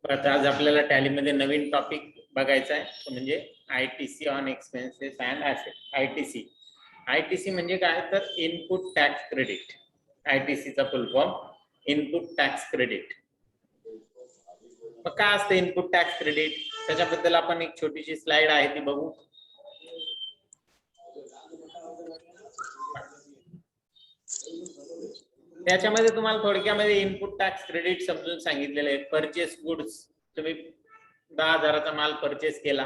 बरं, आज आपल्याला टॅलीमध्ये नवीन टॉपिक बघायचा आहे, तो म्हणजे ITC on expenses and asset. ITC म्हणजे काय, तर इनपुट टॅक्स क्रेडिट. ITCचा full form input tax credit. मग काय असतं इनपुट टॅक्स क्रेडिट, त्याच्याबद्दल आपण एक छोटीशी स्लाइड आहे ती बघू. त्याच्यामध्ये तुम्हाला थोडक्यामध्ये इनपुट टॅक्स क्रेडिट समजून सांगितलेले आहे. परचेस गुड्स, तुम्ही 10,000चा माल परचेस केला,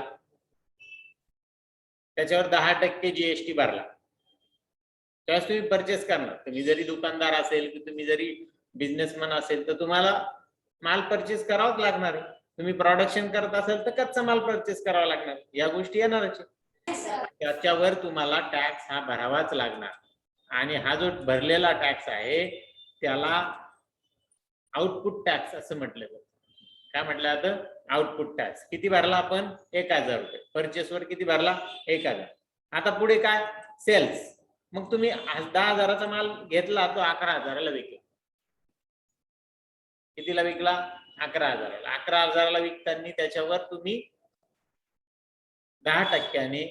त्याच्यावर 10% GST भरला, त्यावेळेस तुम्ही परचेस करणार. तुम्ही जरी दुकानदार असेल की तुम्ही जरी बिझनेसमॅन असेल तर तुम्हाला माल परचेस करावाच लागणार आहे. तुम्ही प्रोडक्शन करत असेल तर कच्चा माल परचेस करावा लागणार, या गोष्टी येणारच. त्याच्यावर तुम्हाला टॅक्स हा भरावाच लागणार. आणि हा जो भरलेला टॅक्स आहे त्याला आउटपुट टॅक्स असं म्हटलं जातं. काय म्हटलं जातं? Output tax. किती भरला आपण? 1,000 रुपये. परचेसवर किती भरला? 1,000. आता पुढे काय? सेल्स. मग तुम्ही 10,000चा माल घेतला, तो 11,000ला विकला. कितीला विकला? 11,000ला. 11,000ला विकताना त्याच्यावर तुम्ही 10%ने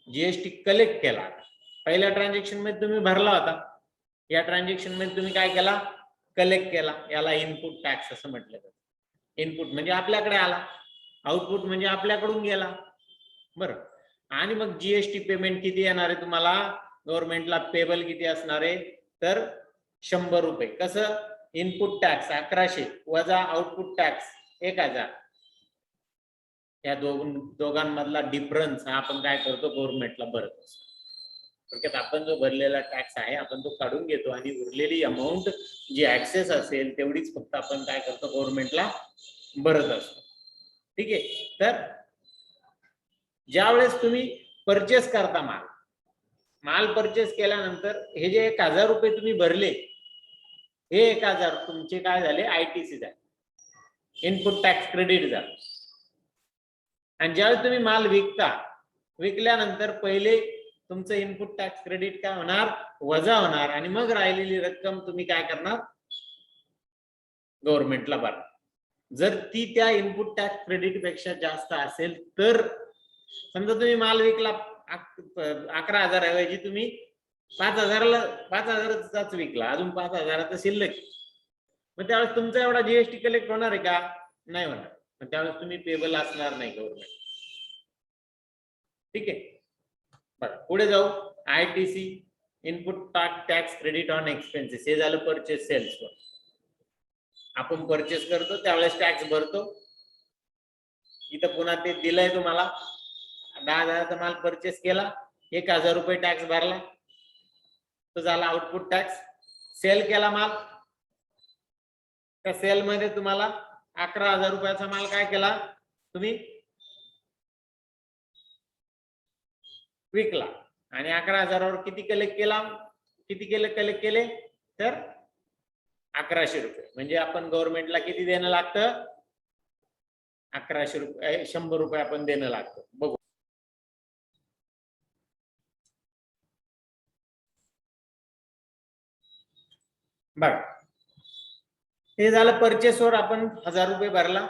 GST कलेक्ट केला. पहिल्या ट्रान्झॅक्शन मध्ये तुम्ही भरला होता, या ट्रान्झॅक्शन मध्ये तुम्ही काय केला? कलेक्ट केला. याला इनपुट टॅक्स असं म्हटलं जातं. इनपुट म्हणजे आपल्याकडे आला, आउटपुट म्हणजे आपल्याकडून गेला. बरं, आणि मग GST पेमेंट किती येणार आहे तुम्हाला? गव्हर्नमेंटला पेबल किती असणार आहे? तर 100 रुपये. कसं? इनपुट टॅक्स 1100 वजा आउटपुट टॅक्स 1,000. या दोघांमधला डिफरन्स हा आपण काय करतो? गव्हर्नमेंटला भरत असतो. थोडक्यात आपण जो भरलेला टॅक्स आहे आपण तो काढून घेतो आणि उरलेली अमाऊंट जी ऍक्सेस असेल तेवढीच फक्त आपण काय करतो? गव्हर्नमेंटला भरत असतो. ठीक आहे. तर ज्यावेळेस तुम्ही परचेस करता माल परचेस केल्यानंतर हे जे 1,000 रुपये तुम्ही भरले, हे 1,000 तुमचे काय झाले? ITC झाले, इनपुट टॅक्स क्रेडिट झालं. आणि ज्यावेळेस तुम्ही माल विकल्यानंतर पहिले तुमचं इनपुट टॅक्स क्रेडिट काय होणार? वजा होणार. आणि मग राहिलेली रक्कम तुम्ही काय करणार? गव्हर्नमेंटला भरणार. जर ती त्या इनपुट टॅक्स क्रेडिट पेक्षा जास्त असेल तर, समजा तुम्ही माल विकला 11,000 ऐवजी तुम्ही 5,000चाच विकला, अजून 5,000चा शिल्लक, मग त्यावेळेस तुमचा एवढा GST कलेक्ट होणार आहे का? नाही होणार. मग त्यावेळेस तुम्ही पेबल असणार नाही गव्हर्नमेंट. ठीक आहे. बरं, पुढे जाऊ. ITC input tax credit on expenses. हे झालं परचेस सेल्सवर. आपण परचेस करतो त्यावेळेस टॅक्स भरतो. इथं पुन्हा ते दिलंय तुम्हाला. 10,000चा माल परचेस केला, 1,000 रुपये टॅक्स भरला, तो झाला आउटपुट टॅक्स. सेल केला माल, त्या सेल मध्ये तुम्हाला 11,000 रुपयाचा माल काय केला? तुम्ही विकला आणि 11,000वर किती कलेक्ट केला? कलेक्ट केले? तर 1,100 रुपये. म्हणजे आपण गव्हर्नमेंटला किती देणं लागतं? 1,100 रुपये, 100 रुपये आपण देणं लागतं. बघू. बघा, हे झालं परचेसवर आपण 1,000 रुपये भरला,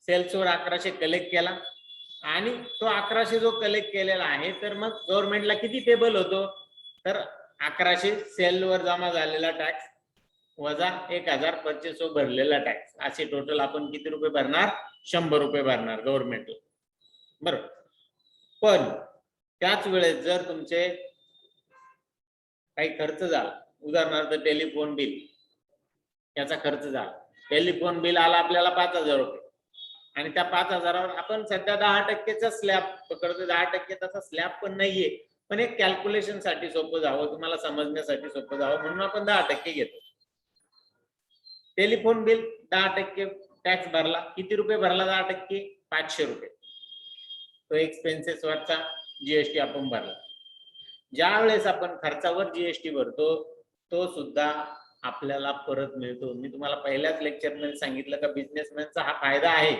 सेल्सवर 1,100 कलेक्ट केला, आणि तो 1,100 जो कलेक्ट केलेला आहे तर मग गव्हर्नमेंटला किती पेबल होतो? तर 1,100 सेलवर जमा झालेला टॅक्स वजा 1,000 परचेसवर भरलेला टॅक्स, असे टोटल आपण किती रुपये भरणार? 100 रुपये भरणार गव्हर्नमेंटला. बरोबर. पण त्याच वेळेस जर तुमचे काही खर्च झाला, उदाहरणार्थ टेलिफोन बिल, याचा खर्च झाला, टेलिफोन बिल आला आपल्याला 5,000 रुपये, आणि त्या 5,000वर आपण सध्या 10%चा स्लॅब पकडतो. 10% तसा स्लॅब पण नाहीये, पण एक कॅल्क्युलेशन साठी सोपं जावं, तुम्हाला समजण्यासाठी सोपं जावं म्हणून आपण 10% घेतो. टेलिफोन बिल 10% टॅक्स भरला. किती रुपये भरला? 10%, 500 रुपये. तो एक्सपेन्सेस वरचा GST आपण भरला. ज्या वेळेस आपण खर्चावर GST भरतो तो सुद्धा आपल्याला परत मिळतो. मी तुम्हाला पहिल्याच लेक्चर मध्ये सांगितलं का बिझनेसमॅनचा हा फायदा आहे.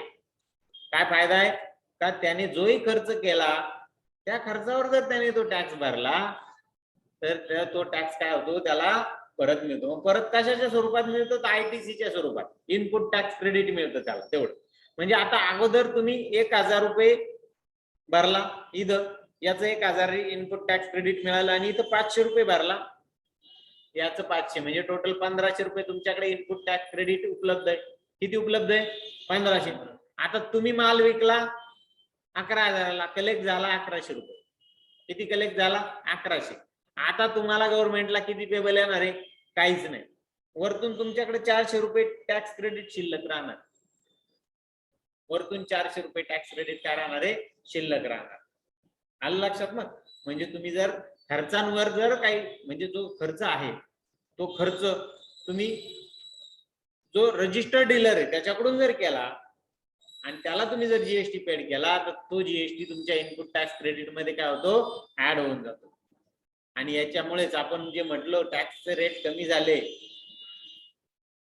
काय फायदा आहे? का त्याने जोही खर्च केला त्या खर्चावर जर त्याने तो टॅक्स भरला तर तो टॅक्स काय होतो? त्याला परत मिळतो. परत कशाच्या स्वरूपात मिळतो? तर ITCच्या स्वरूपात. इनपुट टॅक्स क्रेडिट मिळतं त्याला तेवढं. म्हणजे आता अगोदर तुम्ही 1000 रुपये भरला, इथं याचं 1000 इनपुट टॅक्स क्रेडिट मिळालं आणि इथं 500 रुपये भरला, याचं 500, म्हणजे टोटल 1500 रुपये तुमच्याकडे इनपुट टॅक्स क्रेडिट उपलब्ध आहे. किती उपलब्ध आहे? 1500. आता तुम्ही माल विकला 11,000ला, कलेक्ट झाला 1100 रुपये. किती कलेक्ट झाला? 1100. आता तुम्हाला गव्हर्नमेंटला किती पेबल येणार आहे? काहीच नाही. वरतून तुमच्याकडे 400 रुपये टॅक्स क्रेडिट शिल्लक राहणार. वरतून 400 रुपये टॅक्स क्रेडिट काय राहणार आहे? शिल्लक राहणार. आलं लक्षात मग? म्हणजे तुम्ही जर खर्चांवर जर काही, म्हणजे जो खर्च आहे तो खर्च तुम्ही जो रजिस्टर्ड डीलर आहे त्याच्याकडून जर केला आणि त्याला तुम्ही जर जीएसटी पेड केला तर तो जीएसटी तुमच्या इनपुट टॅक्स क्रेडिट मध्ये काय होतो? ऍड होऊन जातो. आणि याच्यामुळेच आपण जे म्हटलं टॅक्सचे रेट कमी झाले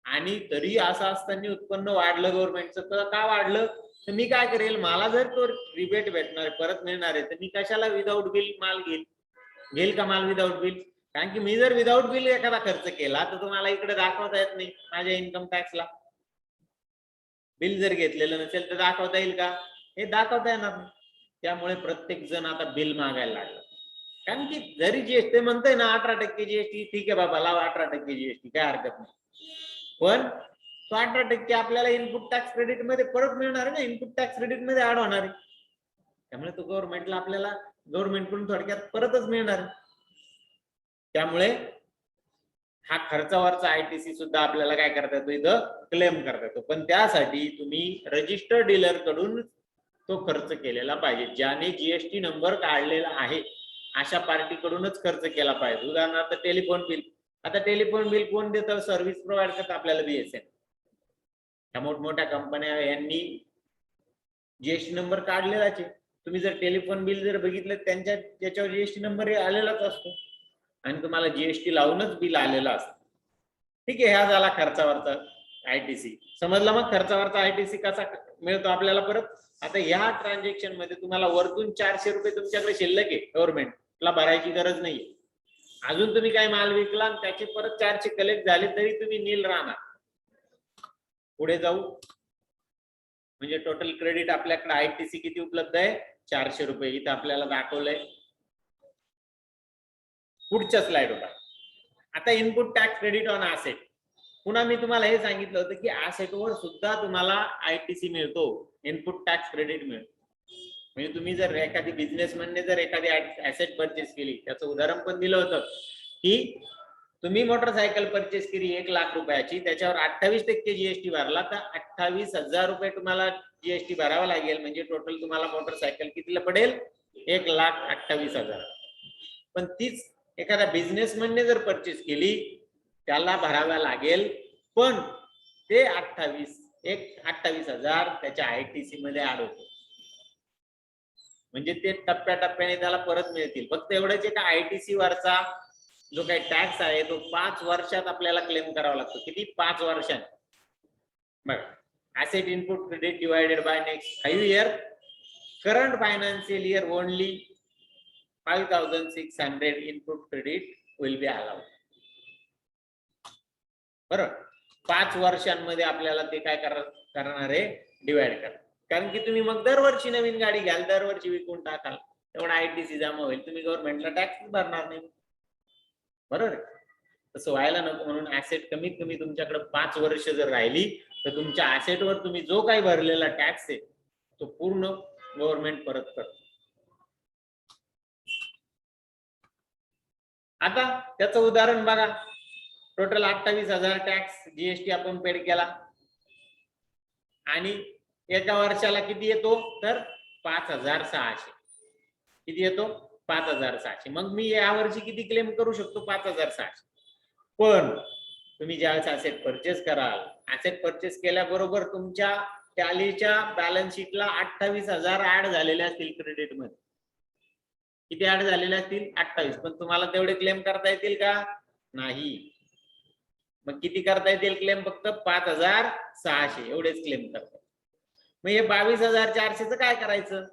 आणि तरी असं असताना उत्पन्न वाढलं गव्हर्नमेंटचं. तर का वाढलं? तर मी काय करेल, मला जर तो रिबेट भेटणार परत मिळणार आहे तर मी कशाला विदाऊट बिल माल घेईल का माल विदाऊट बिल? कारण की मी जर विदाऊट बिल एखादा खर्च केला तर तुम्हाला इकडे दाखवता येत नाही माझ्या इन्कम टॅक्सला. बिल जर घेतलेलं नसेल तर दाखवता येईल का? हे दाखवता येणार नाही. त्यामुळे प्रत्येक जण आता बिल मागायला लागला. कारण की जरी जीएसटी म्हणतोय ना 18% जीएसटी, ठीक आहे बाबा लावा 18% जीएसटी, काय हरकत नाही, पण तो 18% आपल्याला इनपुट टॅक्स क्रेडिट मध्ये परत मिळणार आहे ना, इनपुट टॅक्स क्रेडिट मध्ये ऍड होणार आहे. त्यामुळे तो गव्हर्नमेंटला आपल्याला गव्हर्नमेंटकडून थोडक्यात परतच मिळणार आहे. त्यामुळे हा खर्चावरचा आयटीसी सुद्धा आपल्याला काय करता येतो? इथं क्लेम करता येतो. पण त्यासाठी तुम्ही रजिस्टर्ड डीलर कडून तो खर्च केलेला पाहिजे. ज्याने जीएसटी नंबर काढलेला आहे अशा पार्टीकडूनच खर्च केला पाहिजे. उदाहरणार्थ टेलिफोन बिल. आता टेलिफोन बिल कोण देतं? सर्व्हिस प्रोव्हाइड करतं आपल्याला बीएसएन. त्या मोठमोठ्या कंपन्या यांनी जीएसटी नंबर काढलेलाच आहे. तुम्ही जर टेलिफोन बिल जर बघितलं त्यांच्या त्याच्यावर जीएसटी नंबर आलेलाच असतो आणि तुम्हाला जीएसटी लावूनच बिल आलेलं असतं. ठीक आहे, हा झाला खर्चावरचा आयटीसी. समजला मग खर्चावरचा आयटीसी कसा मिळतो आपल्याला परत? आता ह्या ट्रान्झॅक्शन मध्ये तुम्हाला वरतून 400 रुपये तुमच्याकडे शिल्लक आहे, गव्हर्नमेंटला भरायची गरज नाहीये. अजून तुम्ही काय माल विकला आणि त्याचे परत 400 कलेक्ट झाले तरी तुम्ही नील राहणार. पुढे जाऊ, म्हणजे टोटल क्रेडिट आपल्याकडे आयटीसी किती उपलब्ध आहे? 400 रुपये. इथं आपल्याला दाखवलंय. पुढच्या स्लाइडवर आता input tax credit on asset. पुन्हा मी तुम्हाला हे सांगितलं होतं की ऍसेटवर सुद्धा तुम्हाला आयटीसी मिळतो, इनपुट टॅक्स क्रेडिट मिळतो. म्हणजे तुम्ही जर एखादी बिझनेसमॅनने जर एखादी ऍसेट परचेस केली, त्याचं उदाहरण पण दिलं होतं की तुम्ही मोटरसायकल परचेस केली 1 लाख रुपयाची, त्याच्यावर 28% जीएसटी भरला तर 28,000 रुपये तुम्हाला जीएसटी भरावा लागेल. म्हणजे टोटल तुम्हाला मोटरसायकल कितीला पडेल? 1,28,000. पण तीच एखाद्या बिझनेसमॅनने जर परचेस केली त्याला भरावा लागेल, पण ते 28,000 त्याच्या आयटीसी मध्ये ऍड होतो. म्हणजे ते टप्प्याटप्प्याने त्याला परत मिळतील. फक्त एवढंच आहे का आयटीसी वरचा जो काही टॅक्स आहे तो 5 वर्षात आपल्याला क्लेम करावा लागतो. किती? 5 वर्षात. बघा, asset input credit divided by next 5 year, current financial year only 5,600 input credit will be allowed. बरोबर, 5 वर्षांमध्ये आपल्याला ते काय करणार आहे? डिवाइड करणार. कारण की तुम्ही मग दरवर्षी नवीन गाडी घ्याल, दरवर्षी विकून टाकाल, तेवढा आयटीसी जमा होईल, तुम्ही गव्हर्नमेंटला टॅक्स भरणार नाही. बरोबर, तसं व्हायला नको. म्हणून ऍसेट कमीत कमी तुमच्याकडे 5 वर्ष जर राहिली तर तुमच्या ऍसेटवर तुम्ही जो काही भरलेला टॅक्स आहे तो पूर्ण गव्हर्नमेंट परत करतो. आता त्याचं उदाहरण बघा. टोटल 28,000 टॅक्स जीएसटी आपण पेड केला आणि एका वर्षाला किती येतो? तर 5,600. किती येतो? 5,600. मग मी या वर्षी किती क्लेम करू शकतो? 5,600. पण तुम्ही ज्यावेळेस ऍसेट परचेस कराल, ऍसेट परचेस केल्याबरोबर तुमच्या टॅलीच्या बॅलन्स शीटला 28,000 ऍड झालेले असतील क्रेडिट मध्ये. किती ऍड झालेले असतील? 28. पण तुम्हाला तेवढे क्लेम करता येतील का? नाही. मग किती करता येतील क्लेम? फक्त 5,600 एवढेच क्लेम करतात. मग हे 22,400चं काय करायचं?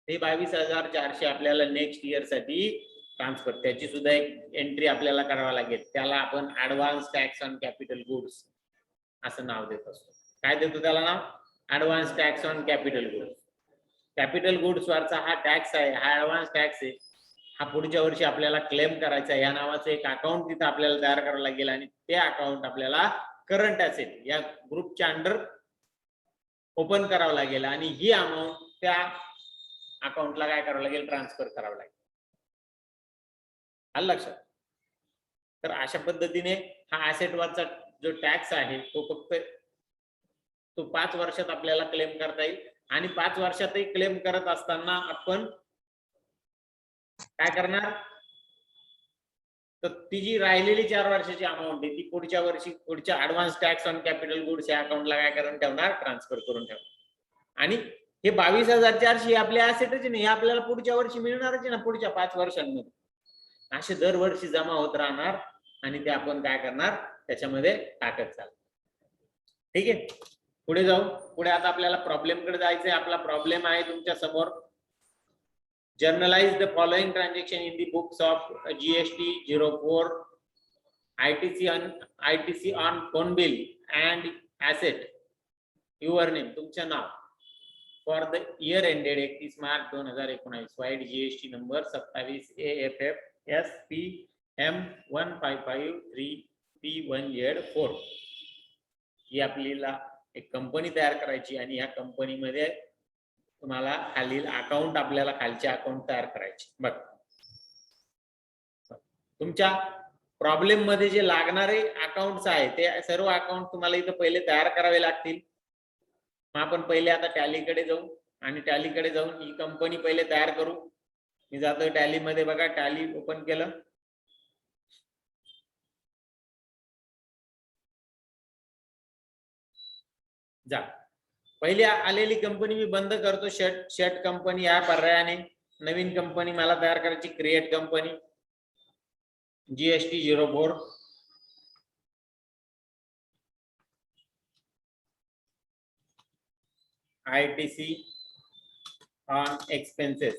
हे 22,400 आपल्याला नेक्स्ट इयर साठी ट्रान्सफर, त्याची सुद्धा एक एंट्री आपल्याला करावी लागेल. त्याला आपण advance tax on capital goods असं नाव देत असतो. काय देतो त्याला नाव? Advance tax on capital goods. Capital goods वरचा हा टॅक्स आहे, हा ऍडव्हान्स टॅक्स आहे. हा पुढच्या वर्षी आपल्याला क्लेम करायचा आहे. या नावाचं एक अकाउंट तिथं आपल्याला तयार करावं लागेल आणि ते अकाउंट आपल्याला करंट ऍसेट या ग्रुपच्या अंडर ओपन करावं लागेल आणि ही अमाऊंट त्या अकाउंटला काय करावं लागेल, ट्रान्सफर करावं लागेल. आलं लक्षात? तर अशा पद्धतीने हा ऍसेट वरचा जो टॅक्स आहे तो फक्त 5 वर्षात आपल्याला क्लेम करता येईल आणि 5 वर्षातही क्लेम करत असताना आपण काय करणार, तर ती जी राहिलेली 4 वर्षाची अमाऊंट आहे ती पुढच्या वर्षी पुढच्या advance tax on capital goods या अकाउंटला काय करून ठेवणार, ट्रान्सफर करून ठेवणार. आणि हे 22,400 आपले ऍसेटच नाही, हे आपल्याला पुढच्या वर्षी मिळणारच आहे ना, पुढच्या 5 वर्षांमध्ये. असे दरवर्षी जमा होत राहणार आणि ते आपण काय करणार, त्याच्यामध्ये टाकत चालणार. ठीक आहे, पुढे जाऊ. पुढे आता आपल्याला प्रॉब्लेम कडे जायचंय. आपला प्रॉब्लेम आहे तुमच्या समोर. Journalize the following transaction in the books of GST 04 ITC on phone bill and asset your name, तुमचं नाव, for the year ended 31 March 2019, vide GST number 27 AFF SPM 1553P1Z4. ही आपल्याला एक कंपनी तयार करायची आणि या कंपनीमध्ये तुम्हाला खालील अकाउंट, आपल्याला खालचे अकाउंट तयार करायचे. बघ, तुमच्या प्रॉब्लेम मध्ये जे लागणारे अकाउंट्स आहे ते सर्व अकाउंट तुम्हाला इथं पहिले तयार करावे लागतील. आपण पहिले आता टॅलीकडे जाऊ आणि टॅलीकडे जाऊन ही कंपनी पहिले तयार करू. मी जातोय टॅली मध्ये. बघा, टॅली ओपन केलं. जा, पहिली आलेली कंपनी मी बंद करतो. शेट कंपनी या पर्यायाने नवीन कंपनी मला तयार करायची. Create company GST 04 ITC on expenses.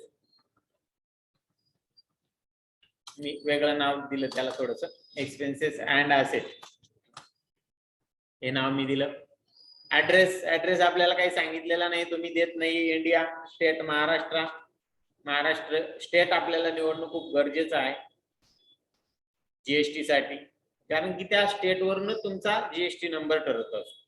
मी वेगळं नाव दिलं त्याला, थोडस एक्सपेन्सेस अँड ऍसेट हे नाव मी दिलं. ऍड्रेस आपल्याला काही सांगितलेला नाही, तुम्ही देत नाही. इंडिया, स्टेट महाराष्ट्र स्टेट आपल्याला निवडणं खूप गरजेचं आहे GST साठी, कारण की त्या स्टेट वरून तुमचा GST नंबर ठरत असतो.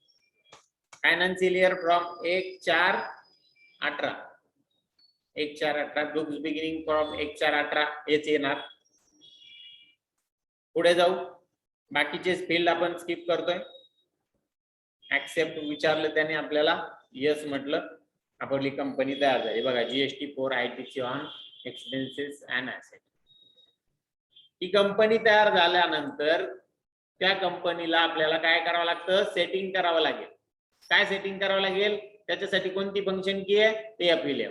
Financial year from 1/4/18 books beginning from 1/4/18 हेच येणार. पुढे जाऊ. बाकीचे फील्ड आपण स्किप करतोय. ऍक्सेप्ट विचारलं त्याने, आपल्याला यस म्हटलं, आपली कंपनी तयार झाली. बघा, GST 4 ITC on expenses and asset. He company तयार झाल्यानंतर त्या कंपनीला आपल्याला काय करावं लागतं, सेटिंग करावं लागेल. काय सेटिंग करावं लागेल, त्याच्यासाठी कोणती फंक्शन की आहे, ते आपल्याला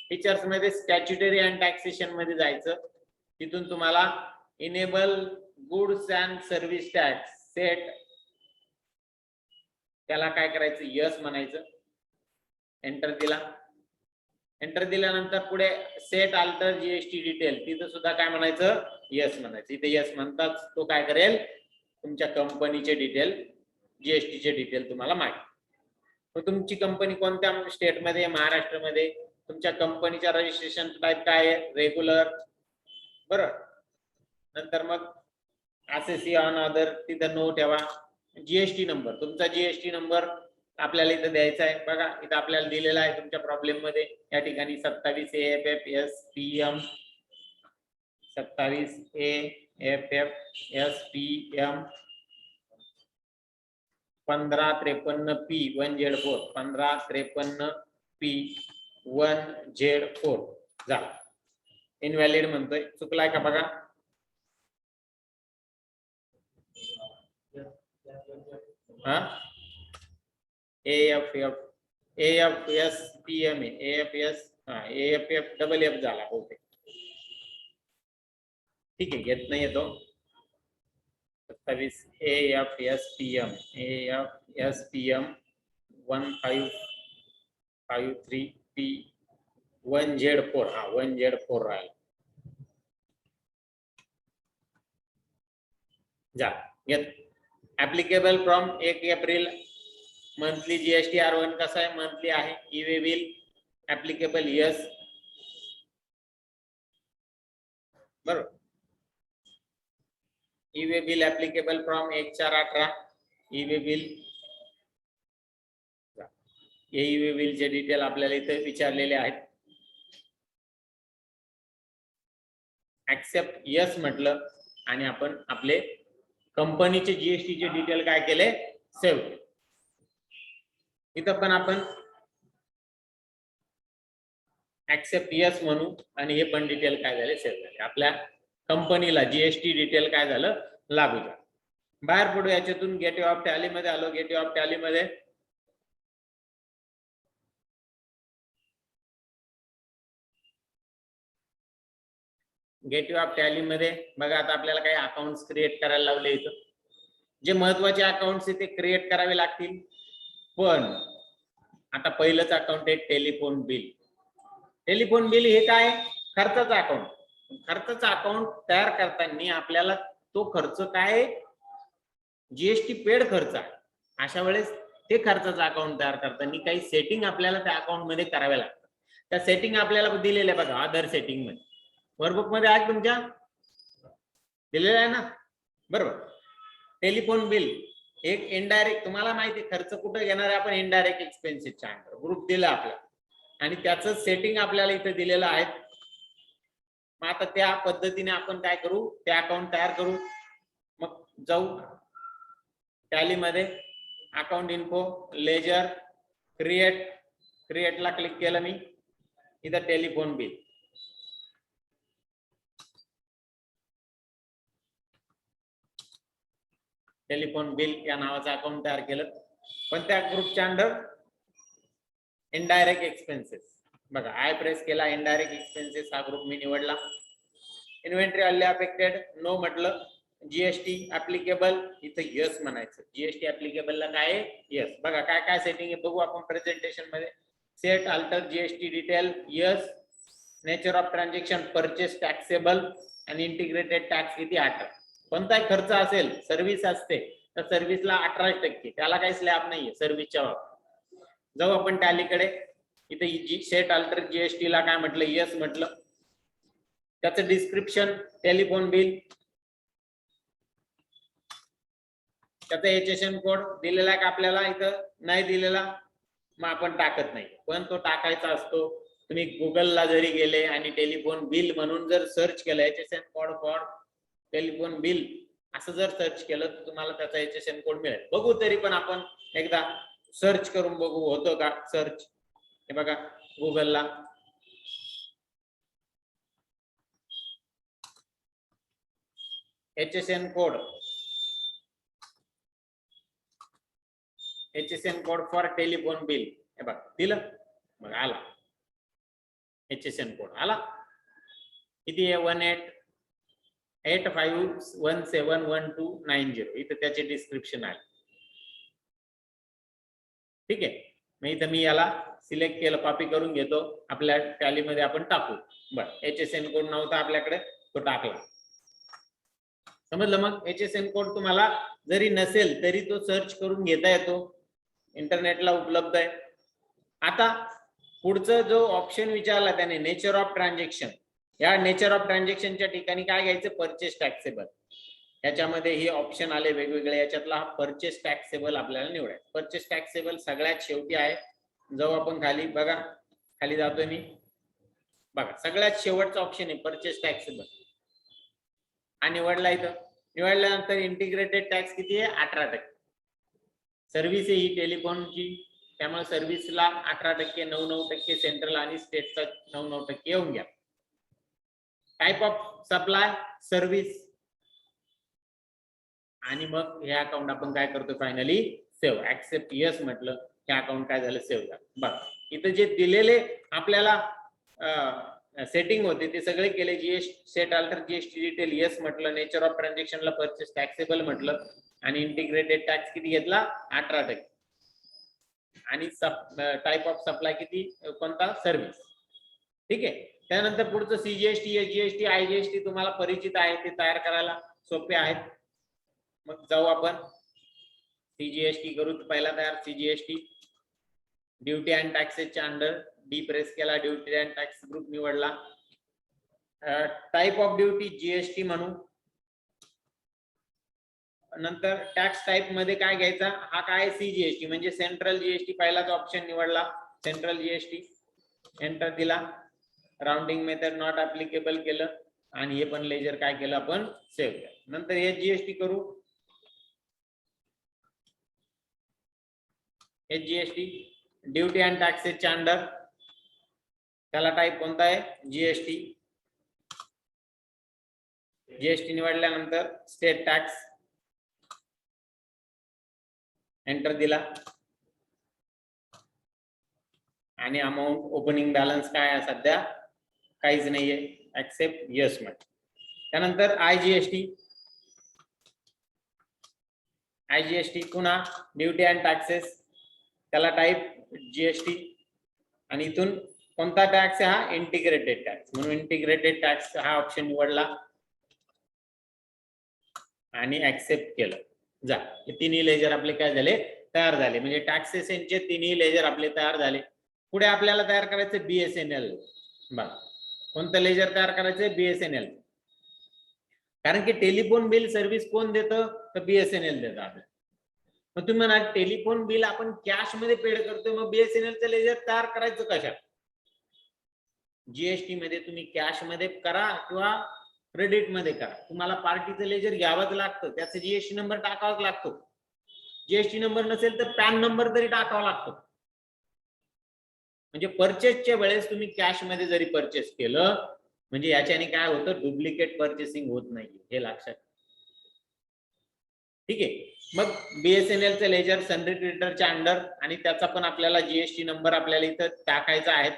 फीचर्स मध्ये स्टॅच्युटरी अँड टॅक्सेशन मध्ये जायचं. तिथून तुम्हाला enable goods and service tax set, त्याला काय करायचं, यस म्हणायचं. एंटर दिला. एंटर दिल्यानंतर पुढे सेट अल्टर GST डिटेल, तिथं सुद्धा काय म्हणायचं, यस म्हणायचं. इथे यस म्हणताच तो काय करेल, तुमच्या कंपनीचे डिटेल, GST चे डिटेल तुम्हाला माहिती. मग तुमची कंपनी कोणत्या स्टेट मध्ये, महाराष्ट्रामध्ये, तुमच्या कंपनीचा रजिस्ट्रेशन टाईप काय आहे, रेग्युलर, बरोबर. नंतर मग असेसी ऑन अदर, तिथं नो ठेवा. GST नंबर, तुमचा GST नंबर आपल्याला इथं द्यायचा आहे. बघा, इथं आपल्याला दिलेला आहे तुमच्या प्रॉब्लेम मध्ये या ठिकाणी 27 AFF SPM 27 AFF SPM 1553P1Z4 1553P1Z4 झाला. इनव्हॅलिड म्हणतोय, चुकलाय का बघा. हा, AFF SPM AFF double F झाला बहुतेक. ठीक आहे, येत नाही येतो. 27 AFF SPM 1553P1Z4. हा, 1Z4 राहिला. जा, येत. Applicable from 1 April monthly GST R1 कसा आहे, मंथली आहे. E way bill applicable yes, बरोबर. E way bill applicable from 1/4/18. E way bill, हे ई वे बिलचे डिटेल आपल्याला इथे विचारलेले आहेत. ऍक्सेप्ट यस म्हटलं आणि आपण आपले कंपनीचे जीएसटीचे डिटेल काय केले, सेव्ह केले. इथं पण आपण ऍक्सेप्ट यस म्हणू आणि हे पण डिटेल काय झाले, सेव्ह झाले. आपल्या कंपनीला जीएसटी डिटेल काय झालं, लागू झालं. बाहेर पडू याच्यातून. गेटवे ऑफ टॅली मध्ये आलो. गेटवे ऑफ टॅली मध्ये गेटवे ऑफ टॅली मध्ये बघा, आता आपल्याला काही अकाउंट्स क्रिएट करायला लावले. इथं जे महत्वाचे अकाउंट्स ते क्रिएट करावे लागतील. पण आता पहिलंच अकाउंट आहे टेलिफोन बिल. टेलिफोन बिल हे काय, खर्चाचं अकाउंट. खर्चाचं अकाउंट तयार करताना आपल्याला तो खर्च काय, जीएसटी पेड खर्च आहे. अशा वेळेस ते खर्चाचं अकाउंट तयार करताना काही सेटिंग आपल्याला त्या अकाउंट मध्ये कराव्या लागतात. त्या सेटिंग आपल्याला दिलेल्या बघा, अदर सेटिंग मध्ये वर्कबुक मध्ये आहे, तुमच्या दिलेलं आहे ना, बरोबर. टेलिफोन बिल एक इनडायरेक्ट, तुम्हाला माहिती खर्च कुठे घेणार आहे आपण, इनडायरेक्ट एक्सपेन्सेसच्या अंडर ग्रुप दिला आपल्याला आणि त्याचं सेटिंग आपल्याला इथे दिलेलं आहे. मग आता त्या पद्धतीने आपण काय करू, ते अकाउंट तयार करू. मग जाऊ टॅली मध्ये, अकाउंट इन्फो, लेजर, क्रिएटला क्लिक केलं मी. इथं टेलिफोन बिल, टेलिफोन बिल या नावाचं अकाउंट तयार केलं. पण त्या ग्रुपच्या अंडर इनडायरेक्ट एक्सपेन्सेस बघा, आय प्रेस केला, इनडायरेक्ट एक्सपेन्सेस हा ग्रुप मी निवडला. इन्व्हेंटरी आले अफेक्टेड, नो म्हटलं. जीएसटी ऍप्लिकेबल, इथं यस म्हणायचं. जीएसटी ऍप्लिकेबल ला काय आहे, यस. बघा काय काय सेटिंग आहे बघू आपण प्रेझेंटेशन मध्ये. Set alter GST detail, yes. Nature of transaction purchase taxable आणि इंटिग्रेटेड टॅक्स किती 18. कोणताही खर्च असेल, सर्व्हिस असते तर सर्व्हिसला 18%, त्याला काही स्लॅब नाहीये सर्व्हिसच्या बाबतीत. जाऊ आपण टॅलीकडे. इथे सेट अल्टर जीएसटी ला काय म्हटलं, यस म्हटलं. त्याचं डिस्क्रिप्शन टेलिफोन बिल, त्याचा एचएसएन कोड दिलेला आहे का आपल्याला, इथं नाही दिलेला, मग आपण टाकत नाही. पण तो टाकायचा असतो. तुम्ही गुगलला जरी गेले आणि टेलिफोन बिल म्हणून जर सर्च केलं, HSN code for telephone bill असं जर सर्च केलं तर तुम्हाला त्याचा एचएसएन कोड मिळेल. बघू तरी पण आपण एकदा सर्च करून बघू होतं का सर्च. हे बघा गुगलला HSN code, HSN code for telephone bill, हे बघा दिलं, मग आला एचएसएन कोड आला. किती आहे, 1885171290. इथं त्याचे डिस्क्रिप्शन आहे. ठीक आहे, मग इथं मी याला सिलेक्ट केलं, कॉपी करून घेतो, आपल्या टॅलीमध्ये आपण टाकू. बरं, एचएसएन कोड नव्हता आपल्याकडे, तो टाकला. समजलं. मग एचएसएन कोड तुम्हाला जरी नसेल तरी तो सर्च करून घेता येतो, इंटरनेटला उपलब्ध आहे. आता पुढचं जो ऑप्शन विचारला त्याने, नेचर ऑफ ट्रान्झॅक्शन. या नेचर ऑफ ट्रान्झॅक्शनच्या ठिकाणी काय घ्यायचं, परचेस टॅक्सेबल. याच्यामध्ये हे ऑप्शन आले वेगवेगळे, याच्यातला हा परचेस टॅक्सेबल आपल्याला निवडायचा. परचेस टॅक्सेबल सगळ्यात शेवटी आहे. जाऊ आपण खाली, बघा खाली जातोय मी, बघा सगळ्यात शेवटचा ऑप्शन आहे परचेस टॅक्सेबल हा निवडला. इथं निवडल्यानंतर इंटिग्रेटेड टॅक्स किती आहे, 18%. सर्व्हिस आहे ही टेलिफोनची, त्यामुळे सर्व्हिसला 18%, 99% सेंट्रल आणि स्टेटचा 99% येऊन घ्या. Type of supply, service. आणि मग हे अकाउंट आपण काय करतो, फायनली सेव्ह. ऍक्सेप्ट यस म्हटलं, हे अकाउंट काय झालं, सेव्ह झालं. बघा इथं जे दिलेले आपल्याला सेटिंग होते ते सगळे केले. GST set alter GST detail yes म्हटलं, नेचर ऑफ ट्रान्झॅक्शनला परचेस टॅक्सेबल म्हटलं आणि इंटिग्रेटेड टॅक्स किती घेतला, 18%. आणि टाइप ऑफ सप्लाय किती, कोणता, सर्व्हिस. ठीक आहे. त्यानंतर पुढचं सीजीएसटी, एसजीएसटी, आयजीएसटी तुम्हाला परिचित आहे, ते तयार करायला सोपे आहेत. मग जाऊ आपण सीजीएसटी करू तर पहिला तयार सीजीएसटी ड्युटी अँड टॅक्सेसच्या अंडर डी प्रेस केला, ड्युटी अँड टॅक्स ग्रुप निवडला. टाइप ऑफ ड्युटी जीएसटी म्हणू. नंतर टॅक्स टाइप मध्ये काय घ्यायचा, हा काय सीजीएसटी म्हणजे सेंट्रल जीएसटी, पहिलाच ऑप्शन निवडला सेंट्रल जीएसटी, एंटर दिला. राउंडिंग मेथड नॉट ऍप्लिकेबल केलं आणि हे पण लेजर काय केलं आपण सेव्ह केलं. नंतर हे जीएसटी करू, हे जीएसटी ड्युटी अँड टॅक्सेसच्या अंडर, त्याला टाइप कोणता आहे जीएसटी. जीएसटी निवडल्यानंतर स्टेट टॅक्स, एंटर दिला आणि अमाऊंट ओपनिंग बॅलन्स काय आहे सध्या काहीच नाहीये, ऍक्सेप्ट यस म्हटलं. त्यानंतर आयजीएसटी पुन्हा ड्युटी अँड टॅक्सेस, त्याला टाइप जीएसटी आणि इथून कोणता टॅक्स आहे हा इंटिग्रेटेड टॅक्स, म्हणून इंटिग्रेटेड टॅक्स हा ऑप्शन निवडला आणि ऍक्सेप्ट केलं. जा, हे तिन्ही लेजर आपले काय झाले तयार झाले, म्हणजे टॅक्सेशनचे तिन्ही लेजर आपले तयार झाले. पुढे आपल्याला तयार करायचं बीएसएनएल. बघा कोणतं लेजर तयार करायचं बीएसएनएल, कारण की टेलिफोन बिल सर्व्हिस कोण देतं तर बीएसएनएल देतं आपल्याला. मग तुम्ही म्हणा टेलिफोन बिल आपण कॅश मध्ये पेड करतोय, मग बीएसएनएलचं लेजर तयार करायचं कशा. जीएसटी मध्ये तुम्ही कॅश मध्ये करा किंवा क्रेडिट मध्ये करा, तुम्हाला पार्टीचं लेजर घ्यावंच लागतं, त्याचा जीएसटी नंबर टाकावाच लागतो. जीएसटी नंबर नसेल तर पॅन नंबर तरी टाकावा लागतो. म्हणजे परचेसच्या वेळेस तुम्ही कॅश मध्ये जरी परचेस केलं म्हणजे याच्याने काय होतं डुप्लिकेट परचेसिंग होत नाही, हे लक्षात. ठीक आहे. मग बीएसएनएलचं लेजर सनरी क्रेडिटरच्या अंडर आणि त्याचा पण आपल्याला जीएसटी नंबर आपल्याला इथं टाकायचा आहे.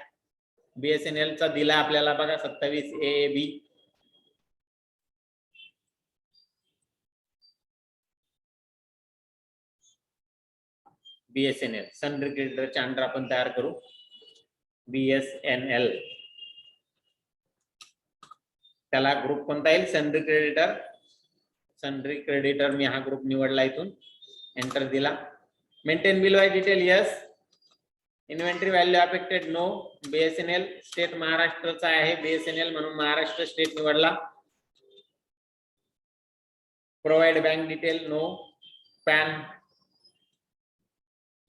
बीएसएनएलचा दिला आपल्याला बघा 27 AAB. बीएसएनएल सनरी क्रेडिटरच्या अंडर आपण तयार करू बीएसएनएल. त्याला ग्रुप कोणता येईल सनरी क्रेडिटर. सनरी क्रेडिटर मी हा ग्रुप निवडला, इथून एंटर दिला. Maintain bill by detail yes, inventory value affected no. BSNL state महाराष्ट्रचा आहे, बीएसएनएल म्हणून महाराष्ट्र स्टेट निवडला. Provide bank detail no. PAN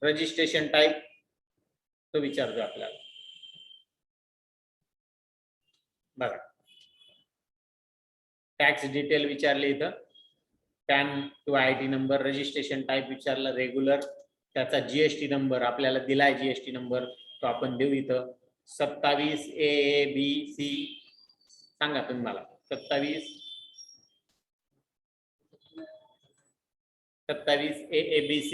registration type तो विचारतो आपल्याला. बघा टॅक्स डिटेल विचारले इथं, पॅन किंवा आयटी नंबर, रजिस्ट्रेशन टाइप विचारलं रेग्युलर, त्याचा जीएसटी नंबर आपल्याला दिलाय जीएसटी नंबर तो आपण देऊ इथं 27 AABC. सांगा तुम्ही मला 27 AABC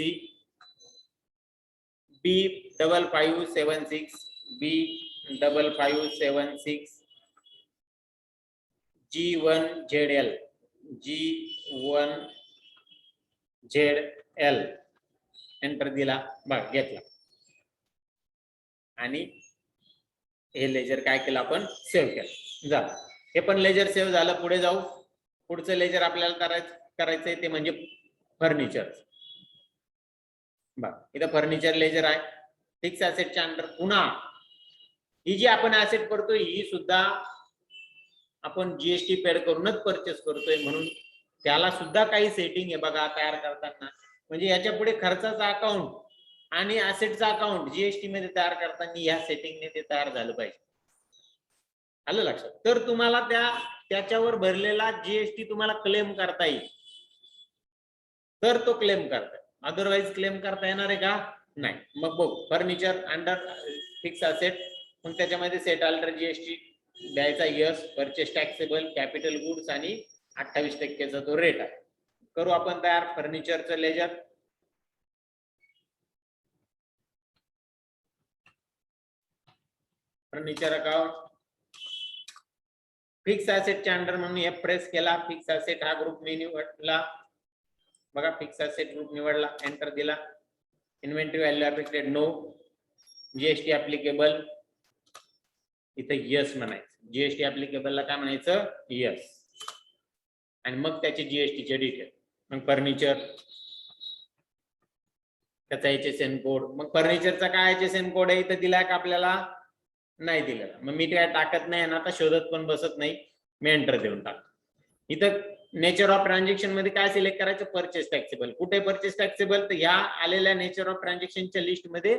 B5576 B5576 G1ZL G1ZL. Enter दिला, बघ घेतला आणि हे लेजर काय केलं आपण सेव्ह केलं. जा, हे पण लेजर सेव्ह झालं. पुढे जाऊ. पुढचं लेजर आपल्याला करायचंय ते म्हणजे फर्निचर. बघ इथं फर्निचर लेजर आहे फिक्स ऍसेटच्या अंडर. पुन्हा ही जी आपण ऍसेट करतोय ही सुद्धा आपण जीएसटी पेड करूनच परचेस करतोय, म्हणून त्याला सुद्धा काही सेटिंग आहे बघा तयार करताना. म्हणजे याच्या पुढे खर्चाचा अकाउंट आणि ऍसेटचा अकाउंट जीएसटी मध्ये तयार करताना या सेटिंगने ते तयार झालं पाहिजे. आलं लक्षात. तर तुम्हाला त्याच्यावर भरलेला जीएसटी तुम्हाला क्लेम करता येईल, तर तो क्लेम करता. अदरवाइज क्लेम करता येणार आहे का नाही. मग बघ फर्निचर अंडर फिक्स असेट, मग त्याच्यामध्ये सेट अल्टर जीएसटी द्यायचा yes. Purchase taxable capital goods आणि 28% तो रेट आहे. करू आपण तयार फर्निचरचं लेजर. फर्निचर अकाउंट फिक्स ऍसेटच्या अंडर म्हणून हे प्रेस केला. फिक्स ऍसेट हा ग्रुप मी निवडला बघा, फिक्स ऍसेट ग्रुप निवडला, एंटर दिला. Inventory value affected no. GST applicable इथे यस म्हणायचं. जीएसटी ऍप्लिकेबलला काय म्हणायचं यस, आणि मग त्याचे जीएसटीचे डिटेल. मग फर्निचर त्याचा HSN कोड. मग फर्निचरचा काय HSN कोड आहे इथं दिलाय का आपल्याला? नाही दिलेला. मग मी काय टाकत नाही आणि आता शोधत पण बसत नाही, मी एंटर देऊन टाकतो. इथं नेचर ऑफ ट्रान्झॅक्शन मध्ये काय सिलेक्ट करायचं? Purchase taxable. कुठे परचेस टॅक्सेबल? तर ह्या आलेल्या नेचर ऑफ ट्रान्झॅक्शनच्या लिस्ट मध्ये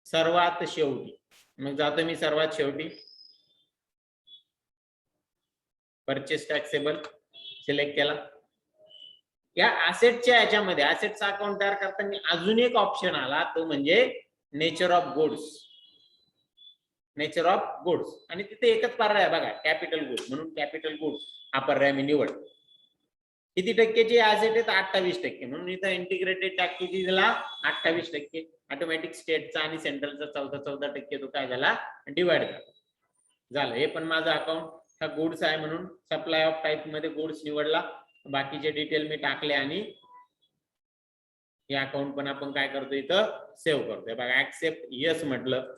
सर्वात शेवटी. मग जातो मी सर्वात शेवटी, परचेस टॅक्सेबल सिलेक्ट केला. या ऍसेटच्या याच्यामध्ये ऍसेटचा अकाउंट तयार करताना अजून एक ऑप्शन आला, तो म्हणजे nature of goods. Nature of goods आणि तिथे एकच पर्याय बघा, कॅपिटल गुड्स. म्हणून कॅपिटल गुड्स हा पर्याय मी निवडतो. किती टक्केची ऍसेट आहेत? 28%. म्हणून इथं इंटिग्रेटेड टॅक्स किती झाला? 28%. ऑटोमॅटिक स्टेटचा आणि सेंट्रलचा 14% तो काय झाला? डिवाइड झाला. हे पण माझं अकाउंट हा गुड्स आहे म्हणून सप्लाय ऑफ टाइप मध्ये गुड्स निवडला. बाकीचे डिटेल मी टाकले आणि हे अकाउंट पण आपण काय करतो इथं सेव्ह करतोय बघा. ऍक्सेप्ट यस म्हटलं,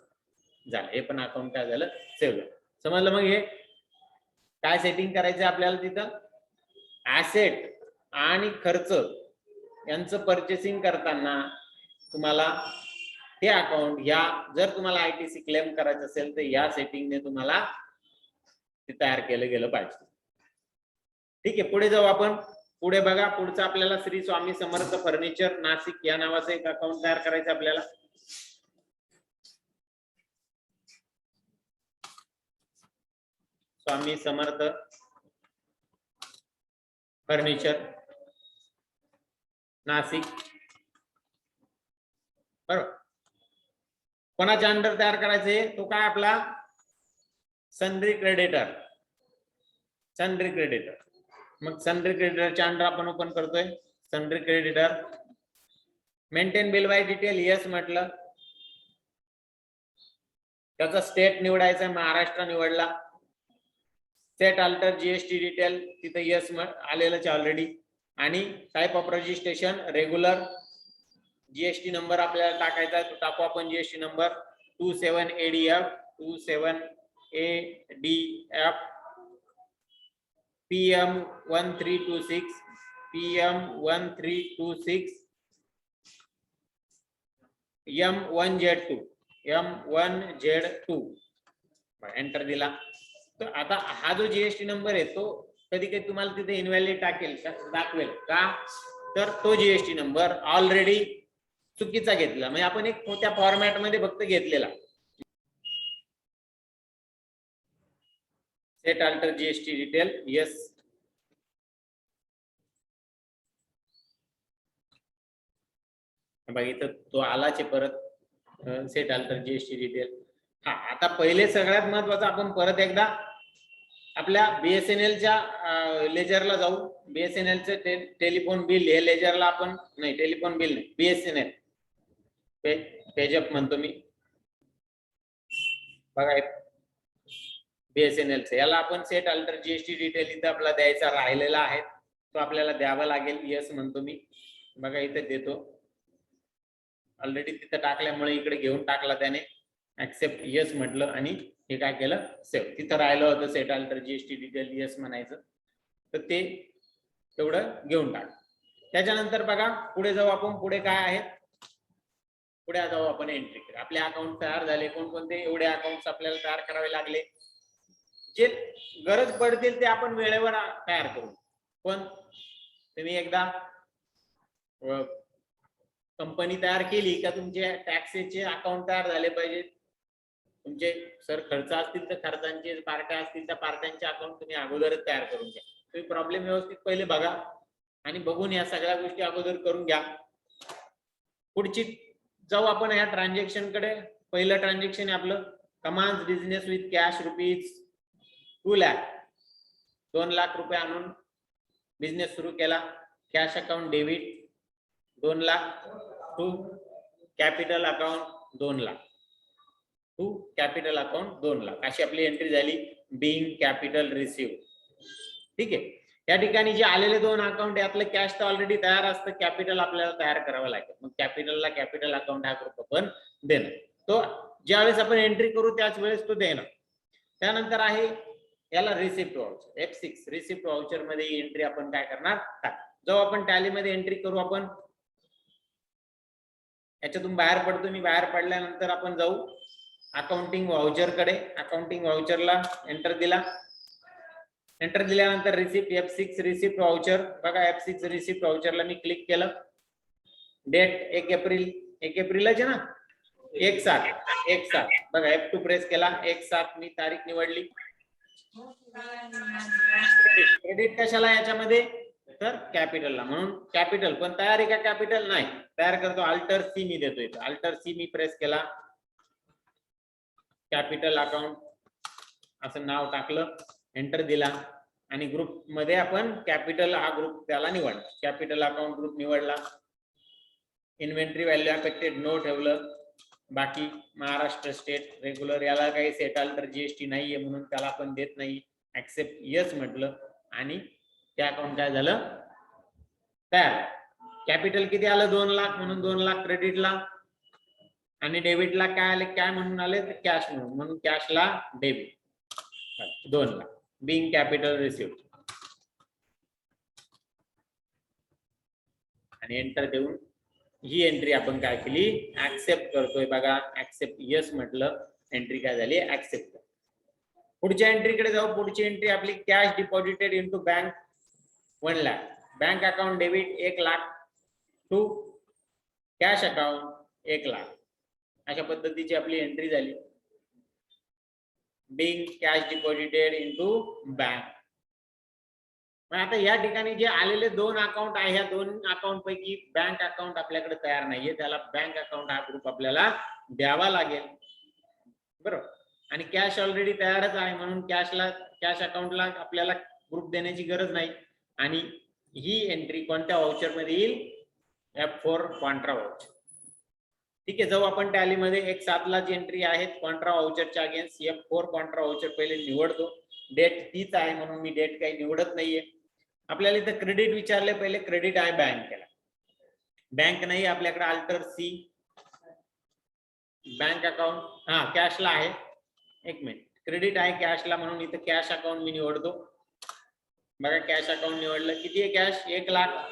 झालं. हे पण अकाउंट काय झालं? सेव्ह झालं. समजलं? मग हे काय सेटिंग करायचं आपल्याला तिथं? ऍसेट आणि खर्च यांचं परचेसिंग करताना तुम्हाला हे अकाउंट या जर तुम्हाला ITC क्लेम करायचं असेल तर या सेटिंगने तुम्हाला ते तयार केलं गेलं पाहिजे. ठीक आहे, पुढे जाऊ आपण. पुढे बघा, पुढचं आपल्याला श्री स्वामी समर्थ फर्निचर नाशिक या नावाचं एक अकाउंट तयार करायचं आपल्याला. स्वामी समर्थ फर्निचर नाशिक, बरोबर. कोणाच्या अंडर तयार करायचे? तो काय आपला सनरी क्रेडिटर. सनरी क्रेडिटर. मग सनरी क्रेडिटरच्या अंडर आपण ओपन करतोय. सनरी creditor. Maintain bill by detail yes म्हटलं. त्याचा स्टेट निवडायचा, महाराष्ट्र निवडला. सेट अल्टर GST डिटेल तिथे यस आलेलंच ऑलरेडी. आणि type of registration regular. GST number आपल्याला टाकायचा आहे, तो टाकू आपण. GST number 27ADF 27ADF PM1326 PM1326 M1Z2 M1Z2. Enter दिला. तर आता हा जो GST नंबर आहे तो कधी कधी तुम्हाला तिथे इनव्हॅलिड दाखवेल का? तर तो GST नंबर ऑलरेडी चुकीचा घेतला, म्हणजे आपण एक मोठ्या फॉर्मॅट मध्ये फक्त घेतलेला. Set alter GST detail yes. बघा इथं तो आलाच परत. Set alter GST detail. हा, आता पहिले सगळ्यात महत्वाचं आपण परत एकदा आपल्या BSNLच्या लेजरला जाऊ. BSNLचं टेलिफोन बिल हे लेजरला आपण नाही, टेलिफोन बिल नाही, BSNL पेजअप म्हणतो मी. बघा BSNLचं याला आपण सेट अल्टर GST डिटेल इथं आपला द्यायचा राहिलेला आहे, तो आपल्याला द्यावा लागेल. यस म्हणतो मी. बघा इथे देतो. ऑलरेडी तिथं टाकल्यामुळे इकडे घेऊन टाकला त्याने. ऍक्सेप्ट यस म्हटलं आणि हे काय केलं? सेव्ह. तिथं राहिलं होतं set alter GST detail yes म्हणायचं, तर ते तेवढं घेऊन टाक. त्याच्यानंतर बघा पुढे जाऊ आपण. पुढे काय आहे? पुढे जाऊ आपण एंट्री. आपले अकाउंट तयार झाले. कोणकोणते एवढे अकाउंट आपल्याला तयार करावे लागले. जे गरज पडतील ते आपण वेळेवर तयार करू. पण तुम्ही एकदा कंपनी तयार केली का तुमचे टॅक्सेचे अकाउंट तयार झाले पाहिजे. तुमचे सर खर्च असतील तर खर्चांचे, पार्ट्या असतील तर पार्ट्यांचे अकाउंट तुम्ही अगोदरच तयार करून घ्या. तुम्ही प्रॉब्लेम व्यवस्थित पहिले बघा आणि बघून या सगळ्या गोष्टी अगोदर करून घ्या. पुढची जाऊ आपण ह्या ट्रान्झॅक्शन कडे. पहिलं ट्रान्झॅक्शन आहे आपलं commenced business with cash ₹2 lakh. 2 lakh रुपये आणून बिझनेस सुरू केला. Cash account debit 2 lakh to capital account 2 lakh to capital account 2 lakh अशी आपली एंट्री झाली. Being capital receive. ठीक आहे. या ठिकाणी जे आलेले 2 अकाउंट यातलं कॅश तर ऑलरेडी तयार असतं, कॅपिटल आपल्याला तयार करावं लागेल. मग कॅपिटलला कॅपिटल अकाउंट हा ग्रुप आपण देणं. तो ज्यावेळेस आपण एंट्री करू त्याच वेळेस तो देणं. त्यानंतर आहे याला receipt voucher. F6 receipt voucher मध्ये एंट्री आपण काय करणार? जाऊ आपण टॅली मध्ये एंट्री करू आपण. याच्यातून बाहेर पडतो मी. बाहेर पडल्यानंतर आपण जाऊ अकाउंटिंग व्हाउचर कडे. अकाउंटिंग व्हाउचरला एंटर दिला. एंटर दिल्यानंतर रिसिप्ट F6 रिसिप्ट व्हाउचर. बघा F6 रिसिप्ट व्हाउचरला मी क्लिक केलं. Date 1 April. 1 एप्रिलच आहे ना. 1/7 बघा F2 प्रेस केला. 1/7 मी तारीख निवडली. क्रेडिट कशाला याच्यामध्ये तर कॅपिटलला. म्हणून कॅपिटल पण तयार आहे का कॅपिटल नाही तयार करतो. अल्टर सी मी देतो इथं. अल्टर सी मी प्रेस केला. कॅपिटल अकाउंट असं नाव टाकलं. एंटर दिला आणि ग्रुप मध्ये आपण कॅपिटल हा ग्रुप त्याला निवडला. कॅपिटल अकाउंट ग्रुप निवडला. इन्व्हेंटरी व्हॅल्यू अफेक्टेड नो ठेवलं. बाकी महाराष्ट्र स्टेट रेग्युलर याला काही सेट आलं तर जीएसटी नाहीये म्हणून त्याला आपण देत नाही. ऍक्सेप्ट यस म्हटलं आणि ते अकाउंट काय झालं तयार. कॅपिटल किती आलं 2 लाख म्हणून 2 लाख क्रेडिटला आणि डेबिटला काय आले काय म्हणून आले तर कॅश म्हणून कॅशला debit 2 lakh being capital received आणि एंटर देऊन ही एंट्री आपण काय केली ऍक्सेप्ट करतोय. बघा ऍक्सेप्ट यस म्हटलं एंट्री काय झाली ऍक्सेप्ट. पुढच्या एंट्रीकडे जाऊ. पुढची एंट्री आपली cash deposited into bank 1 lakh. Bank account debit 1 lakh to cash account 1 lakh. अशा पद्धतीची आपली एंट्री झाली. Being cash deposited into bank. आता या ठिकाणी जे आलेले 2 अकाउंट आहे ह्या 2 अकाउंट पैकी बँक अकाउंट आपल्याकडे तयार नाहीये. त्याला बँक अकाउंट हा ग्रुप आपल्याला द्यावा लागेल बरोबर. आणि कॅश ऑलरेडी तयारच आहे म्हणून कॅश अकाउंटला आपल्याला ग्रुप देण्याची गरज नाही. आणि ही एंट्री कोणत्या व्हाउचर मध्ये येईल F4 कॉन्ट्रा व्हाउचर. ठीक आहे. जाऊ आपण टॅली मध्ये 1/7 ला जी एंट्री आहे कॉन्ट्रा व्हाउचरच्या अगेन्स्ट F4 कॉन्ट्रा व्हाउचर पहिले निवडतो. डेट तीच आहे म्हणून मी डेट काही निवडत नाहीये. आपल्याला इथं क्रेडिट विचारले. पहिले क्रेडिट आहे बँक केला. बँक नाही आपल्याकडे अल्टर सी बँक अकाउंट हा कॅशला आहे. एक मिनिट क्रेडिट आहे कॅशला म्हणून इथं कॅश अकाउंट मी निवडतो. बघा कॅश अकाउंट निवडलं. किती आहे कॅश 1 लाख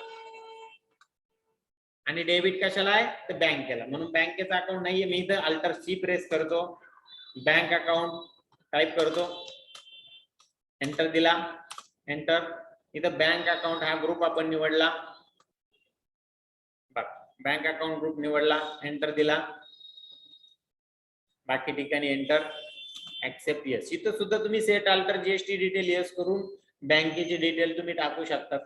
आणि डेबिट कशाला आहे तर बँकेला म्हणून बँकेचा अकाउंट नाहीये. मी इथं अल्टर सी प्रेस करतो. बँक अकाउंट टाइप करतो. एंटर दिला. एंटर. इथं बँक अकाउंट हा ग्रुप आपण निवडला. बँक अकाउंट ग्रुप निवडला. एंटर दिला. बाकी ठिकाणी एंटर. Accept yes. इथं सुद्धा तुम्ही set alter GST detail yes करून बँकेची डिटेल तुम्ही टाकू शकतात.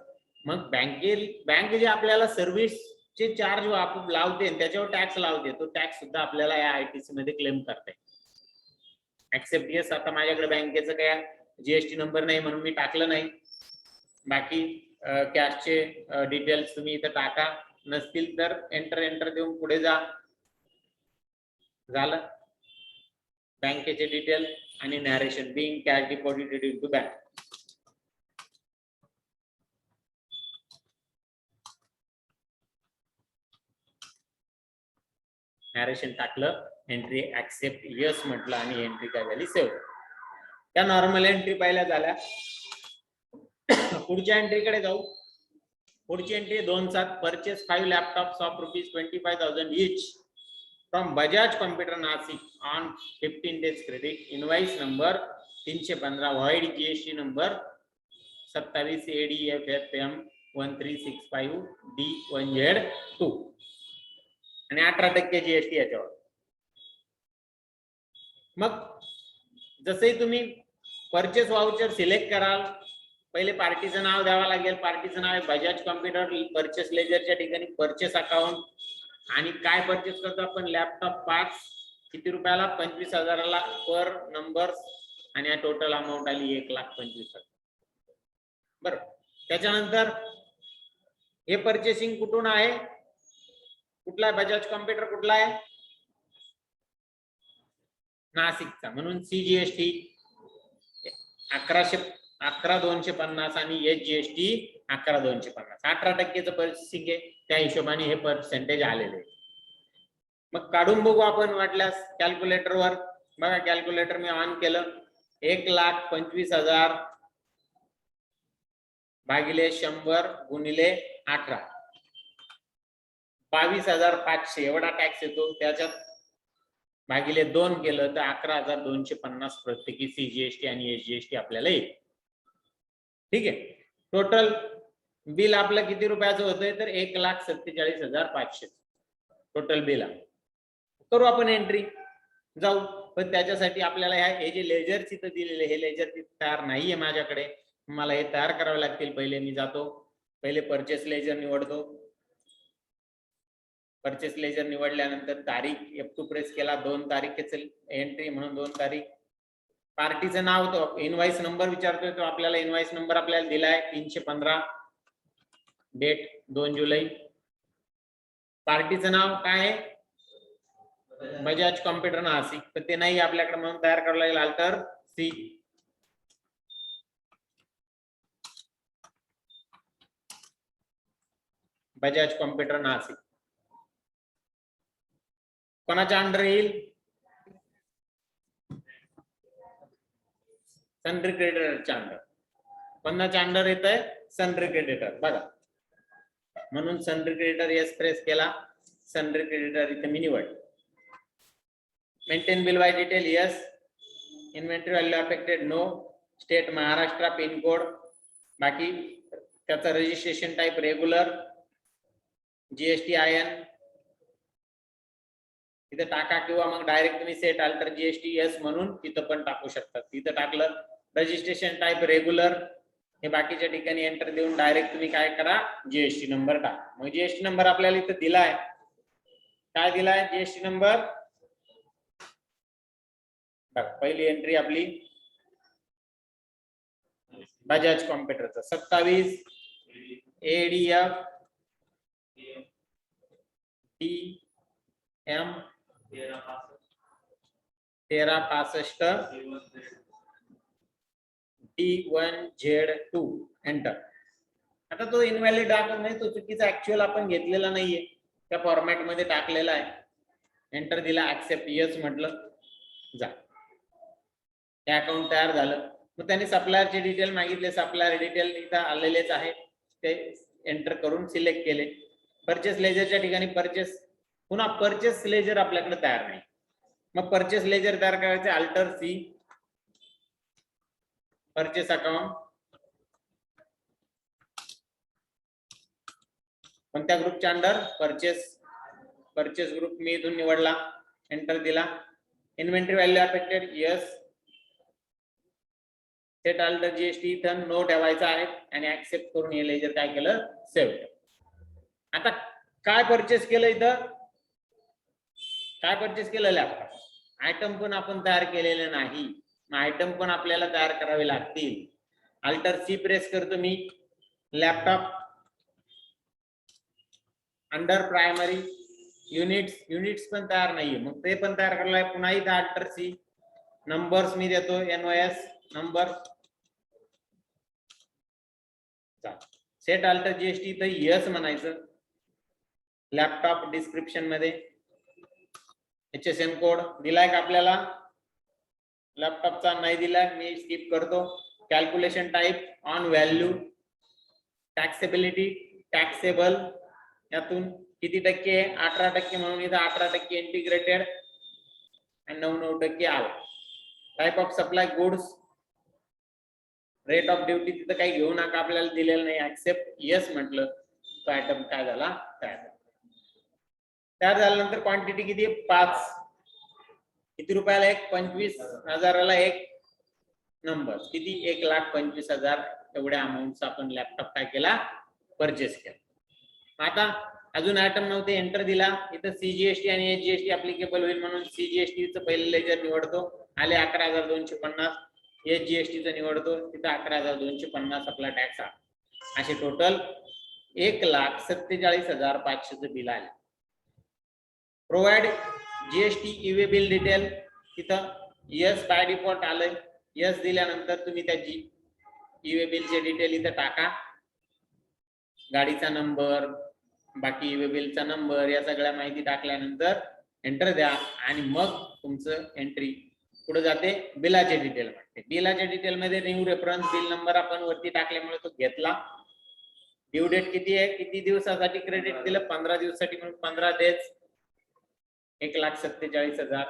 मग बँक जे आपल्याला सर्व्हिस चे चार्ज आपण लावते त्याच्यावर टॅक्स लावते तो टॅक्स सुद्धा आपल्याला या आयटीसी मध्ये क्लेम करता येईल. Accept yes. आता माझ्याकडे बँकेचं काय जीएसटी नंबर नाही म्हणून मी टाकलं नाही. बाकी कॅशचे डिटेल्स तुम्ही इथं टाका. नसतील तर एंटर देऊन पुढे जा. झालं. बँकेचे डिटेल आणि narration being cash deposited into bank. Narration टाकलं. एंट्री ऍक्सेप्ट यस म्हटलं आणि एंट्री काय झाली सेव्ह. त्या नॉर्मल एंट्री पहिल्या झाल्या. पुढच्या एंट्रीकडे जाऊ. पुढची entry 2/7 purchase 5 laptops of ₹25,000 each from Bajaj Computer Nasik on 15 days credit. Invoice number 315 vide GST number 27 ADFFM 1365 D1Z2 आणि 18% जीएसटी याच्यावर. मग जसंही तुम्ही परचेस व्हाउचर सिलेक्ट कराल पहिले पार्टीचं नाव द्यावं लागेल. पार्टीचं नाव आहे बजाज कॉम्प्युटर. परचेस लेजरच्या ठिकाणी परचेस अकाउंट आणि काय परचेस करतो आपण लॅपटॉप 5 किती रुपयाला 25,000ला पर नंबर आणि टोटल अमाऊंट आली 1,25,000 बरोबर. त्याच्यानंतर हे परचेसिंग कुठून आहे कुठला बजाज कॉम्प्युटर कुठला आहे नाशिकचा म्हणून सीजीएसटी 11,250 आणि एचजीएसटी 11,250 18%चं परचेसिंग आहे. त्या हिशोबाने हे पर्सेंटेज आलेले. मग काढून बघू आपण वाटल्यास कॅल्क्युलेटरवर. बघा कॅल्क्युलेटर मी ऑन केलं. 1,25,000 भागिले 100 गुणिले 18 22,500 एवढा टॅक्स येतो, त्याच्यात भागिले 2 केलं तर 11,250 प्रत्येकी सीजीएसटी आणि एसजीएसटी आपल्याला येईल. ठीक आहे. टोटल बिल आपलं किती रुपयाचं होतंय तर 1,47,500 टोटल बिल आहे. करू आपण एंट्री, जाऊ. पण त्याच्यासाठी आपल्याला हे जे लेजर चित्र दिलेले हे लेजर चित्र तयार नाहीये माझ्याकडे, मला हे तयार करावे लागतील. पहिले मी जातो, पहिले परचेस लेजर निवडतो. परचेस लेजर निवडल्यानंतर तारीख F2 प्रेस केला, 2 तारीखेचं एंट्री म्हणून 2 तारीख. पार्टीचं नाव, तो इनवाइस नंबर विचारतोय, तो आपल्याला इनवाइस नंबर आपल्याला दिलाय 315, डेट 2 जुलै. पार्टीचं नाव काय आहे, बजाज कॉम्प्युटर नाशिक, तर ते नाही आपल्याकडे म्हणून तयार करावं लागेल alt C. Bajaj computer Nashik कोणाच्या अंडर येईल, सनरी क्रेडिटरच्या अंडर. कोणाच्या अंडर येत आहे, सनरी क्रेडिटर. बघा, म्हणून सनरी क्रेडिटर येस प्रेस केला, सनरी क्रेडिटर इथे मी निवड. Maintain bill by detail yes, inventory value affected no, state Maharashtra, pin code, बाकी त्याचा registration type regular, GST IN इथे टाका, किंवा मग डायरेक्ट तुम्ही सेट अल्टर जीएसटी यस म्हणून तिथं पण टाकू शकता. तिथं टाकलं रजिस्ट्रेशन टाइप रेग्युलर, हे बाकीच्या ठिकाणी एंटर देऊन डायरेक्ट तुम्ही काय करा, जीएसटी नंबर टाका. मग जीएसटी नंबर आपल्याला इथं दिलाय, काय दिलाय जीएसटी नंबर. पहिली एंट्री आपली बजाज कॉम्प्युटरचा 27 ADF DM 1365 D1Z2 एंटर. आता तो इनव्हॅलिड दाखवत नाही, तो चुकीचा ऍक्च्युअल आपण घेतलेला नाहीये, त्या फॉर्मॅट मध्ये टाकलेला आहे. एंटर दिला, ऍक्सेप्ट यस म्हटलं, जा. हे अकाउंट तयार झालं. मग त्यांनी सप्लायरचे डिटेल मागितले, सप्लायर डिटेल इथं आलेलेच आहे, ते एंटर करून सिलेक्ट केले. परचेस लेजरच्या ठिकाणी परचेस, पुन्हा परचेस लेजर आपल्याकडे तयार नाही. मग परचेस लेजर तयार करायचे, अल्टर सी, परचेस अकाउंट. कोणत्या ग्रुपच्या अंडर, परचेस. परचेस ग्रुप मी इथून निवडला, एंटर दिला. Inventory value affected yes, set alter GST इथं नो ठेवायचा आहे आणि ऍक्सेप्ट करून हे लेजर काय केलं, सेव्ह. आता काय परचेस केलं, इथं काय परचेस केलं, लॅपटॉप. आयटम पण आपण तयार केलेले नाही, आयटम पण आपल्याला तयार करावे लागतील. अल्टर सी प्रेस करतो मी, लॅपटॉप अंडर प्रायमरी युनिट्स पण तयार नाहीये, मग ते पण तयार करायला पुन्हा इथं अल्टर सी. नंबर्स मी देतो NOS number, set alter GST इथं यस म्हणायचं. लॅपटॉप डिस्क्रिप्शन मध्ये HSN कोड दिलाय का आपल्याला, लॅपटॉपचा नाही दिलाय, मी स्किप करतो. Calculation type on value, taxability taxable, यातून किती टक्के, 18% म्हणून इथं 18% इंटिग्रेटेड आणि 9% आला. Type of supply goods, rate of duty तिथं काही घेऊ नका, आपल्याला दिलेलं नाही, ऍक्सेप्ट यस म्हटलं, तो आयटम काय झाला, तयार झाल्यानंतर क्वांटिटी किती, 5. किती रुपयाला एक, 25,000ला एक नंबर, किती 1,25,000 एवढ्या अमाऊंटचा आपण लॅपटॉप काय केला, परचेस केला. आता अजून आयटम नव्हते, एंटर दिला. इथं सीजीएसटी आणि एसजीएसटी ऍप्लिकेबल होईल म्हणून सीजीएसटीचं पहिलं लेजर निवडतो, आले 11,250. एसजीएसटीचं निवडतो, तिथं 11,250 आपला टॅक्स आला. असे टोटल 1,47,500 बिल आले. Provide GST e-way bill detail, तिथं यस बाय डिफॉल्ट आलंय. यस दिल्यानंतर तुम्ही त्याची ईवे बिलचे डिटेल इथं टाका, गाडीचा नंबर, बाकी ईवे बिलचा नंबर, या सगळ्या माहिती टाकल्यानंतर एंटर द्या आणि मग तुमचं एंट्री पुढे जाते बिलाचे डिटेल मध्ये. बिलाच्या डिटेल मध्ये न्यू रेफरन्स बिल नंबर आपण वरती टाकल्यामुळे तो घेतला. ड्यू डेट किती आहे, किती दिवसासाठी क्रेडिट दिलं, 15 दिवसासाठी, म्हणून 15 days 1,47,000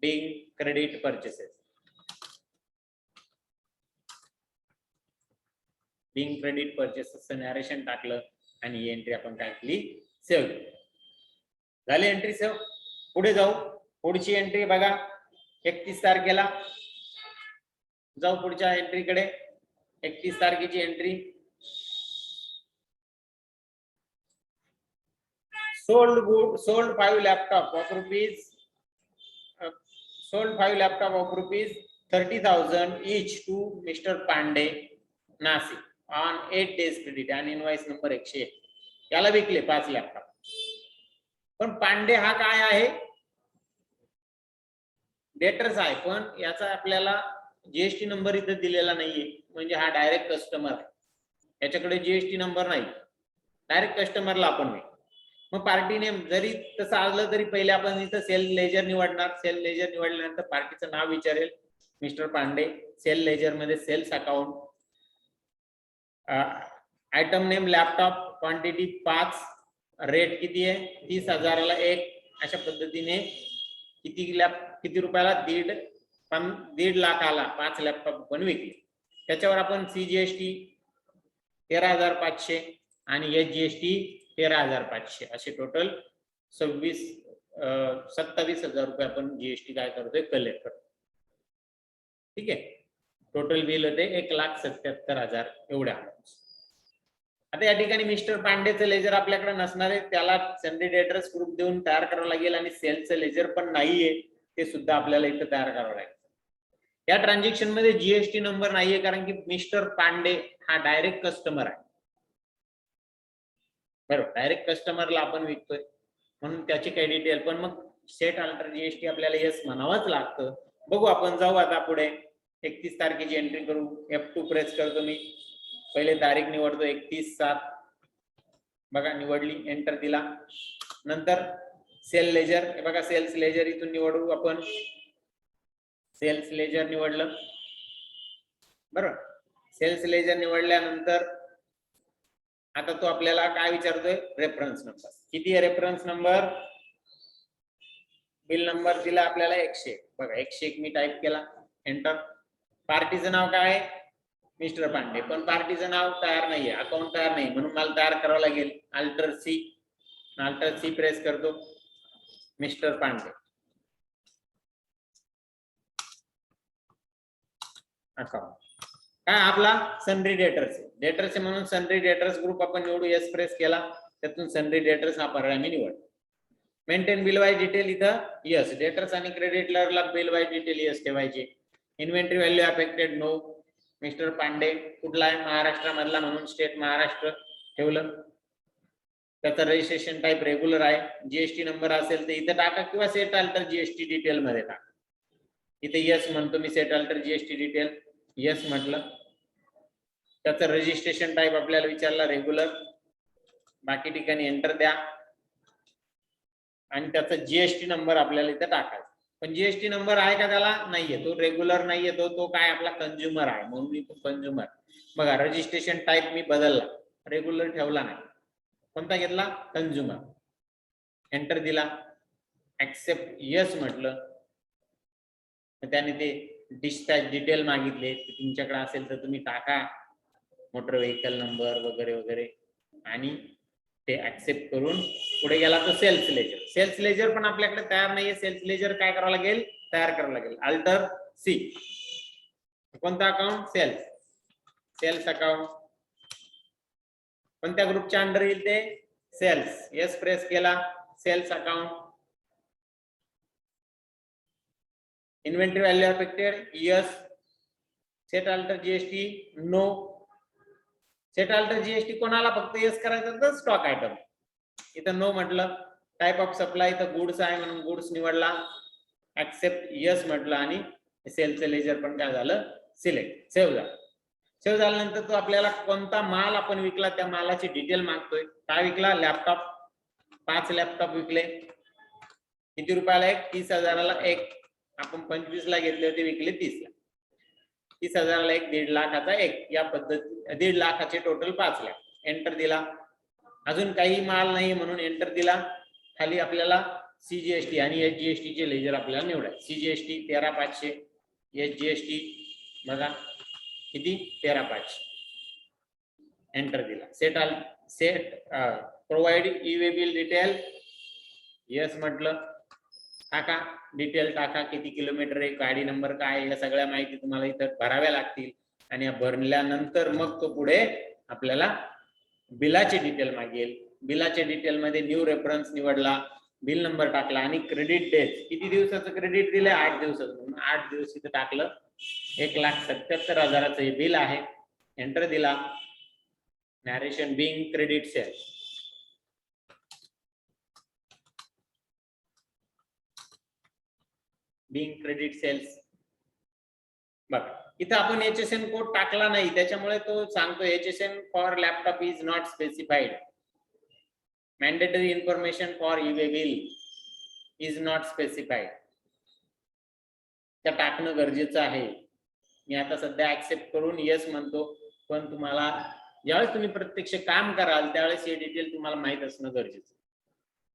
being credit purchases. Being credit परचेसेसचं नॅरेशन टाकलं आणि ही एंट्री आपण काय केली, सेव्ह केली. झाली एंट्री सेव्ह. पुढे जाऊ. पुढची एंट्री बघा 31 तारखेला जाऊ. पुढच्या एंट्रीकडे 31 तारखेची entry. sold 5 laptop of rupees sold 5 laptop of rupees 30,000 each to Mr. Pandey, Nasik on 8 days credit and invoice number 101. याला विकले 5 लॅपटॉप. पण पांडे हा काय आहे, डेटर्स आहे, पण याचा आपल्याला जीएसटी नंबर इथे दिलेला नाहीये, म्हणजे हा डायरेक्ट कस्टमर आहे, याच्याकडे जीएसटी नंबर नाही, डायरेक्ट कस्टमरला आपण नाही. मग पार्टी नेम जरी तसं आलं तरी पहिले आपण इथं सेल लेजर निवडणार. सेल लेजर निवडल्यानंतर पार्टीचं नाव विचारेल, मिस्टर पांडे. सेल लेजर मध्ये sales account, item name laptop, quantity 5, rate किती आहे 30,000ला 1. अशा पद्धतीने किती रुपयाला, 1.5 लाखाला 5 लॅपटॉप पण विकले. त्याच्यावर आपण सीजीएसटी 13,500 आणि एचजीएसटी 13,500 असे टोटल 27,000 रुपये आपण जीएसटी काय करतोय, कलेक्ट करतो. ठीक आहे. टोटल बिल होते 1,77,000 एवढ्या. आता या ठिकाणी मिस्टर पांडेचं लेजर आपल्याकडे नसणार आहे, त्याला सन्ड्री डेटर्स ग्रुप देऊन तयार करावं लागेल आणि सेलचं लेजर पण नाहीये, ते सुद्धा आपल्याला इथं तयार करावं लागेल. या ट्रान्झॅक्शन मध्ये जीएसटी नंबर नाहीये, कारण की मिस्टर पांडे हा डायरेक्ट कस्टमर आहे. बरोबर, डायरेक्ट कस्टमरला आपण विकतोय म्हणून त्याची काही डिटेल, पण मग सेट अल्टर जीएसटी आपल्याला येस म्हणावंच लागतं. बघू आपण, जाऊ आता पुढे. 31 तारखेची एंट्री करू. F2 प्रेस करतो मी. पहिले तारीख निवडतो 31/7. बघा निवडली, एंटर दिला. नंतर सेल लेजर, हे बघा सेल्स लेजर इथून निवडू आपण. सेल्स लेजर निवडलं. बरोबर, सेल्स लेजर निवडल्यानंतर आता तो आपल्याला काय विचारतोय, रेफरन्स नंबर किती आहे. रेफरन्स नंबर, बिल नंबर दिला आपल्याला 101. बघा 101 मी टाईप केला, एंटर. पार्टीचं नाव काय, मिस्टर पांडे, पण पार्टीचं नाव तयार नाहीये, अकाउंट तयार नाही, म्हणून मला तयार करावं लागेल. अल्टर सी प्रेस करतो, मिस्टर पांडे अकाउंट. काय आपला सन्ड्री डेटर्स म्हणून सन्ड्री डेटर्स ग्रुप आपण निवडू. एस प्रेस केला, त्यातून सन्ड्री डेटर्स हा पर्याय मी निवड. मेंटेन बिल वाईज डिटेल इथं यस. डेटर्स आणि क्रेडिटरला बिल वाईज डिटेल यस ठेवायचे. Inventory value affected no. Mister Pandey कुठला आहे, महाराष्ट्रामधला, म्हणून स्टेट महाराष्ट्र ठेवलं. त्याचा रजिस्ट्रेशन टाईप रेग्युलर आहे. जीएसटी नंबर असेल तर इथं टाका किंवा सेट अल्टर जीएसटी डिटेल मध्ये टाका. इथे यस म्हणतो मी, set alter GST detail yes म्हटलं. त्याचं रजिस्ट्रेशन टाईप आपल्याला विचारला रेग्युलर. बाकी ठिकाणी एंटर द्या आणि त्याचा जीएसटी नंबर आपल्याला इथे टाकायचा. पण जीएसटी नंबर आहे का त्याला, नाहीये, तो रेग्युलर नाहीये, तो काय आपला कंझ्युमर आहे, म्हणून मी कंझ्युमर. बघा रजिस्ट्रेशन टाईप मी बदलला, रेग्युलर ठेवला नाही. कोणता घेतला, कंझ्युमर. एंटर दिला, ऍक्सेप्ट यस म्हटलं. त्याने ते डिस्पॅच डिटेल मागितले, तुमच्याकडे असेल तर तुम्ही टाका, मोटर व्हेकल नंबर वगैरे वगैरे, आणि ते ऍक्सेप्ट करून पुढे गेला तो सेल्स लेजर. सेल्स लेजर पण आपल्याकडे तयार नाहीये. सेल्स लेजर काय करावं लागेल, तयार करावं लागेल. Alt C. कोणता अकाउंट, सेल्स अकाउंट. कोणत्या ग्रुपच्या अंडर येईल ते, सेल्स. यस प्रेस केला, sales account. Inventory value affected yes. Set alter GST no. Set alter GST कोणाला फक्त यस करायचं तर स्टॉक आयटम, इथं नो म्हटलं. टाइप ऑफ सप्लाय इथं गुड्स आहे म्हणून गुड्स निवडला. ऍक्सेप्ट यस म्हटलं आणि सेलचं लेजर पण काय झालं, सिलेक्ट. सेव्ह झालं. सेव्ह झाल्यानंतर तो आपल्याला कोणता माल आपण विकला त्या मालाची डिटेल मागतोय. काय विकला, लॅपटॉप. 5 लॅपटॉप विकले. किती रुपयाला एक, 30,000ला 1. आपण 25ला घेतले होते, विकले 30ला. 30,000ला 1, 1.5 लाखाचा 1. या पद्धती 1.5 लाखाचे टोटल 5 लाख. एंटर दिला. अजून काही माल नाही म्हणून एंटर दिला. खाली आपल्याला सीजीएसटी आणि एचजीएसटी चे लेजर आपल्याला निवडायचे. सीजीएसटी 13,500, एचजीएसटी बघा किती 13,500, एंटर दिला. Set provide e-way bill detail, yes म्हटलं. टाका डिटेल, टाका किती किलोमीटर आहे, गाडी नंबर काय, या सगळ्या माहिती तुम्हाला इथं भराव्या लागतील. आणि या भरल्यानंतर मग तो पुढे आपल्याला बिलाचे डिटेल मागेल. बिलाचे डिटेल मध्ये न्यू रेफरन्स निवडला, बिल नंबर टाकला आणि क्रेडिट डेट किती दिवसाचं क्रेडिट दिलंय, 8 दिवसाचं. 8 दिवस इथं टाकलं. 1,77,000 हे बिल आहे. एंटर दिला. Narration being credit sale, being credit sales. बघा इथं आपण HSN कोड टाकला नाही, त्याच्यामुळे तो सांगतो HSN for laptop is not specified. Mandatory information for e-way bill is not specified. त्या टाकणं गरजेचं आहे. मी आता सध्या ऍक्सेप्ट करून येस म्हणतो, पण तुम्हाला ज्यावेळेस तुम्ही प्रत्यक्ष काम कराल त्यावेळेस हे डिटेल तुम्हाला माहित असणं गरजेचं.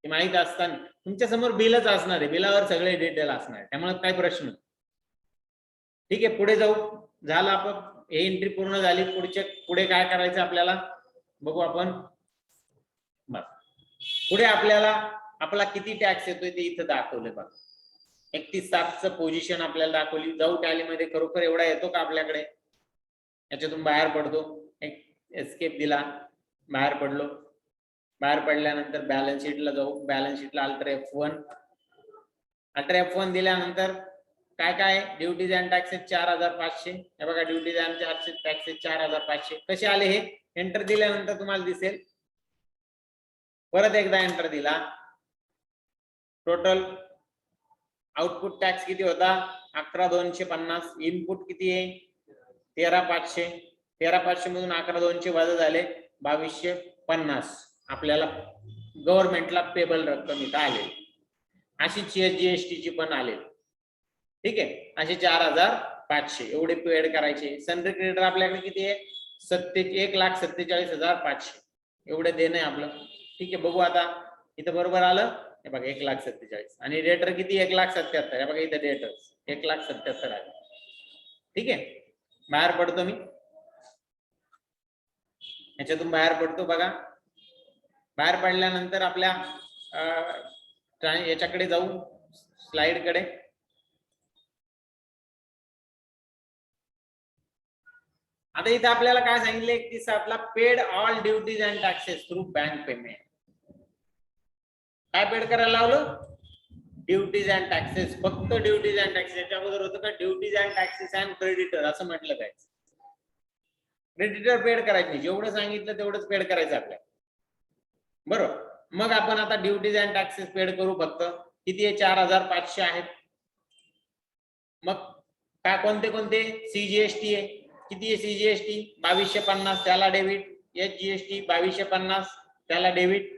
ते माहित असताना तुमच्या समोर बिलच असणार आहे, बिलावर सगळे डिटेल असणार आहे, त्यामुळे काय प्रश्न. ठीक आहे, पुढे जाऊ. झालं आपण हे एंट्री पूर्ण झाली. पुढे काय करायचं आपल्याला बघू आपण. पुढे आपल्याला आपला किती टॅक्स येतोय ते इथं दाखवले बघा. 31,700 पोझिशन आपल्याला दाखवली. जाऊ टॅलीमध्ये खरोखर एवढा येतो का आपल्याकडे, याच्यातून बाहेर पडतो. एक एस्केप दिला, बाहेर पडलो. बाहेर पडल्यानंतर बॅलन्स शीटला जाऊ. बॅलन्स शीटला अल्टर F1 दिल्यानंतर काय काय ड्युटीज अँड टॅक्सेस 4,500. हे बघा ड्युटीज अँड टॅक्सेस 4,500 कसे आले हे एंटर दिल्यानंतर तुम्हाला दिसेल. परत एकदा एंटर दिला. टोटल आउटपुट टॅक्स किती होता, 11,250. इनपुट किती आहे, 13,500. 13,500 मधून 11,200 वजा झाले 2,250. आपल्याला गव्हर्नमेंटला पेबल रक्कम इथं आले. अशी जीएसटी ची पण आले. ठीक आहे, असे 4,500 एवढे पेड करायचे. सनरी क्रेडिटर आपल्याकडे किती आहे, 1,47,500 एवढे देणं आहे आपलं. ठीक आहे, बघू आता इथं बरोबर आलं. हे बघा 1,47,000 आणि डेटर किती 1,77,000. हे बघा इथं डेटर 1,77,000 आहे. ठीक आहे, बाहेर पडतो मी, याच्यातून बाहेर पडतो. बघा बाहेर पडल्यानंतर आपल्या याच्याकडे जाऊ, स्लाइड कडे. आता इथे आपल्याला काय सांगितलं, 31/7 paid all duties and taxes through bank payment. काय पेड करायला लावलं, ड्युटीज अँड टॅक्सेस. फक्त ड्युटीज अँड टॅक्सेस. याच्या अगोदर होतं का duties and taxes and creditor असं म्हटलं काय. क्रेडिटर पेड करायचे, जेवढं सांगितलं तेवढंच पेड करायचं आपल्याला. बरोबर, मग आपण आता ड्युटीज अँड टॅक्सेस पेड करू. फक्त किती आहे, 4,500 आहेत. मग काय कोणते कोणते, सीजीएसटी आहे. किती आहे सीजीएसटी, 2,250 त्याला डेबिट. एचजीएसटी 2,250 त्याला डेबिट.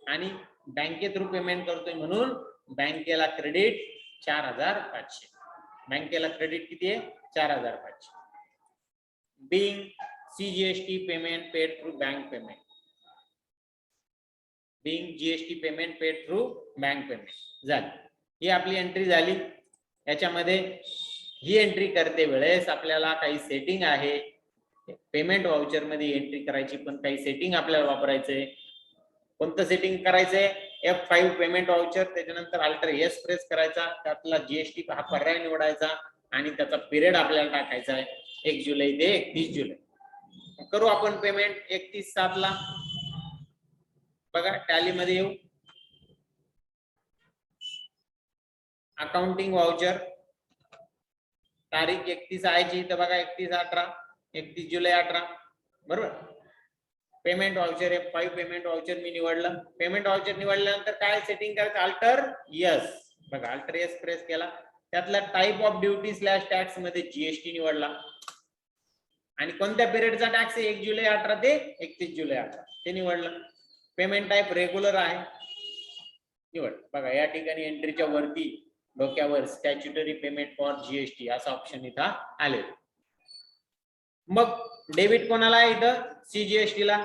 आणि बँके थ्रू पेमेंट करतोय म्हणून बँकेला क्रेडिट 4,500. बँकेला क्रेडिट किती आहे, 4,500. Being CGST payment paid through bank payment. Being GST payment paid through bank payment झाली. ही आपली एंट्री झाली. याच्यामध्ये ही एंट्री करते वेळेस आपल्याला काही सेटिंग आहे. पेमेंट वाउचर मध्ये एंट्री करायची, पण काही सेटिंग आपल्याला वापरायचंय. कोणतं सेटिंग करायचंय, F5 पेमेंट वाउचर. त्याच्यानंतर अल्टर एस प्रेस करायचा, त्यातला जीएसटी हा पर्याय निवडायचा आणि त्याचा पिरियड आपल्याला टाकायचा आहे 1 जुलै ते 31 जुलै. करू आपण पेमेंट 31/7. बघा टॅली मध्ये येऊ. अकाउंटिंग वाउचर तारीख 31 आहे इथं बघा, 31/18, 31 जुलै 18. बरोबर. Payment voucher F5 payment voucher मी निवडलं. पेमेंट वाउचर निवडल्यानंतर काय सेटिंग करायचं, अल्टर यस. बघा अल्टर यस प्रेस केला. त्यातला type of duty slash tax मध्ये जीएसटी निवडला. आणि कोणत्या पिरियडचा टॅक्स आहे, 1 जुलै 18 ते 31 जुलै 18 ते निवडलं. पेमेंट टाइप रेग्युलर आहे, निवड. बघा या ठिकाणी एंट्रीच्या वरती डोक्यावर स्टॅच्युटरी पेमेंट फॉर जीएसटी असा ऑप्शन इथं आले. मग डेबिट कोणाला आहे इथं, सीजीएसटी ला.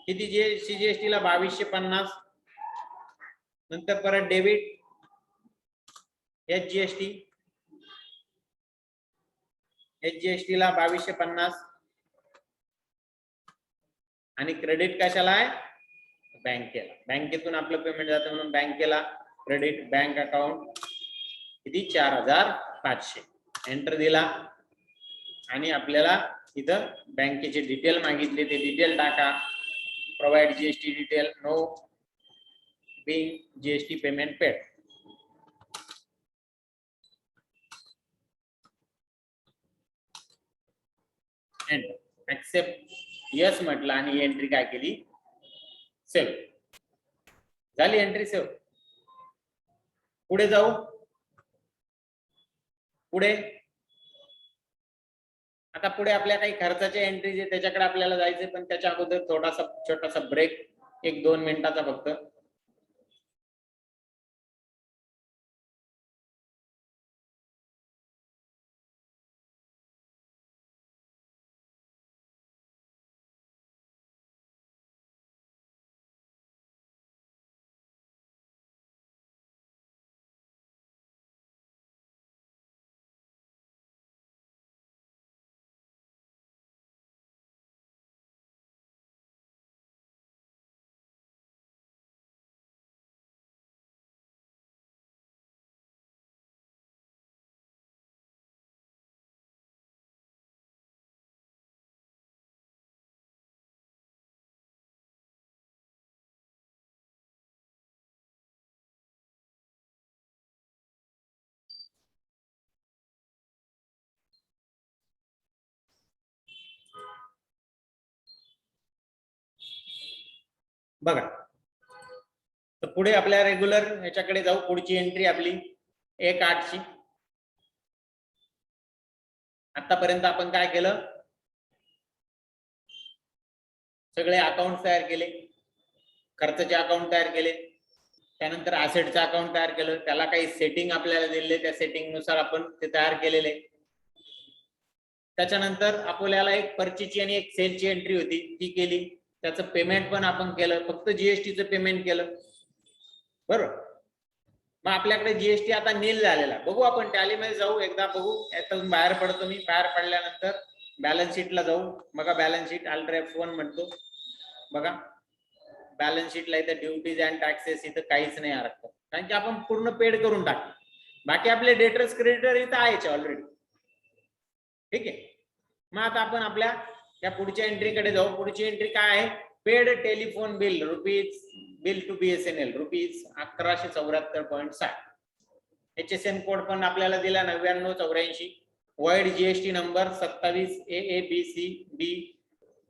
किती जीएसटी ला 2250, नंतर परत डेबिट एचजीएसटी ला 2250 आणि क्रेडिट कशाला आहे बँकेला, बँकेतून आपलं पेमेंट जातं म्हणून बँकेला क्रेडिट बँक अकाउंट किती 4500 एंटर दिला आणि आपल्याला इथं बँकेचे डिटेल मागितले ते डिटेल टाका, provide GST detail, know being GST payment paid, enter accept yes म्हटलं आणि एंट्री काय केली सेव्ह झाली, एंट्री सेव्ह. पुढे जाऊ, पुढे आता पुढे आपल्या काही खर्चाच्या एंट्रीज आहे त्याच्याकडे आपल्याला जायचे, पण त्याच्या अगोदर थोडासा छोटासा ब्रेक 1-2 मिनिटाचा फक्त. बघा तर पुढे आपल्या रेग्युलर ह्याच्याकडे जाऊ. पुढची एंट्री आपली 1/8 ची. आतापर्यंत आपण काय केलं, सगळे अकाउंट तयार केले, खर्चाचे अकाउंट तयार केले, त्यानंतर ऍसेटचं अकाउंट तयार केलं, त्याला काही सेटिंग आपल्याला दिले, त्या सेटिंग नुसार आपण ते तयार केलेले. त्याच्यानंतर आपल्याला एक परचेसची आणि एक सेलची एंट्री होती ती केली, त्याचं पेमेंट पण आपण केलं, फक्त जीएसटीचं पेमेंट केलं बरोबर. मग आपल्याकडे जीएसटी आता नील झालेला. बघू आपण टॅलीमध्ये जाऊ, एकदा बघू, यातून बाहेर पडतो मी. बाहेर पडल्यानंतर बॅलन्स शीटला जाऊ. बघा बॅलन्स शीट अल्ट्रा F1 म्हणतो. बघा बॅलन्स शीटला इथं ड्युटीज अँड टॅक्सेस इथं काहीच नाही अडकत, कारण की आपण पूर्ण पेड करून टाकलं. बाकी आपले डेटर्स क्रेडिटर इथं आहेच ऑलरेडी. ठीक आहे. मग आता आपण आपल्या या पुढच्या एंट्रीकडे जाऊ. पुढची एंट्री काय आहे, paid telephone bill rupees bill to BSNL rupees 1174.60. HSN code पण आपल्याला दिला 9984. Vide GST number 27 AABCD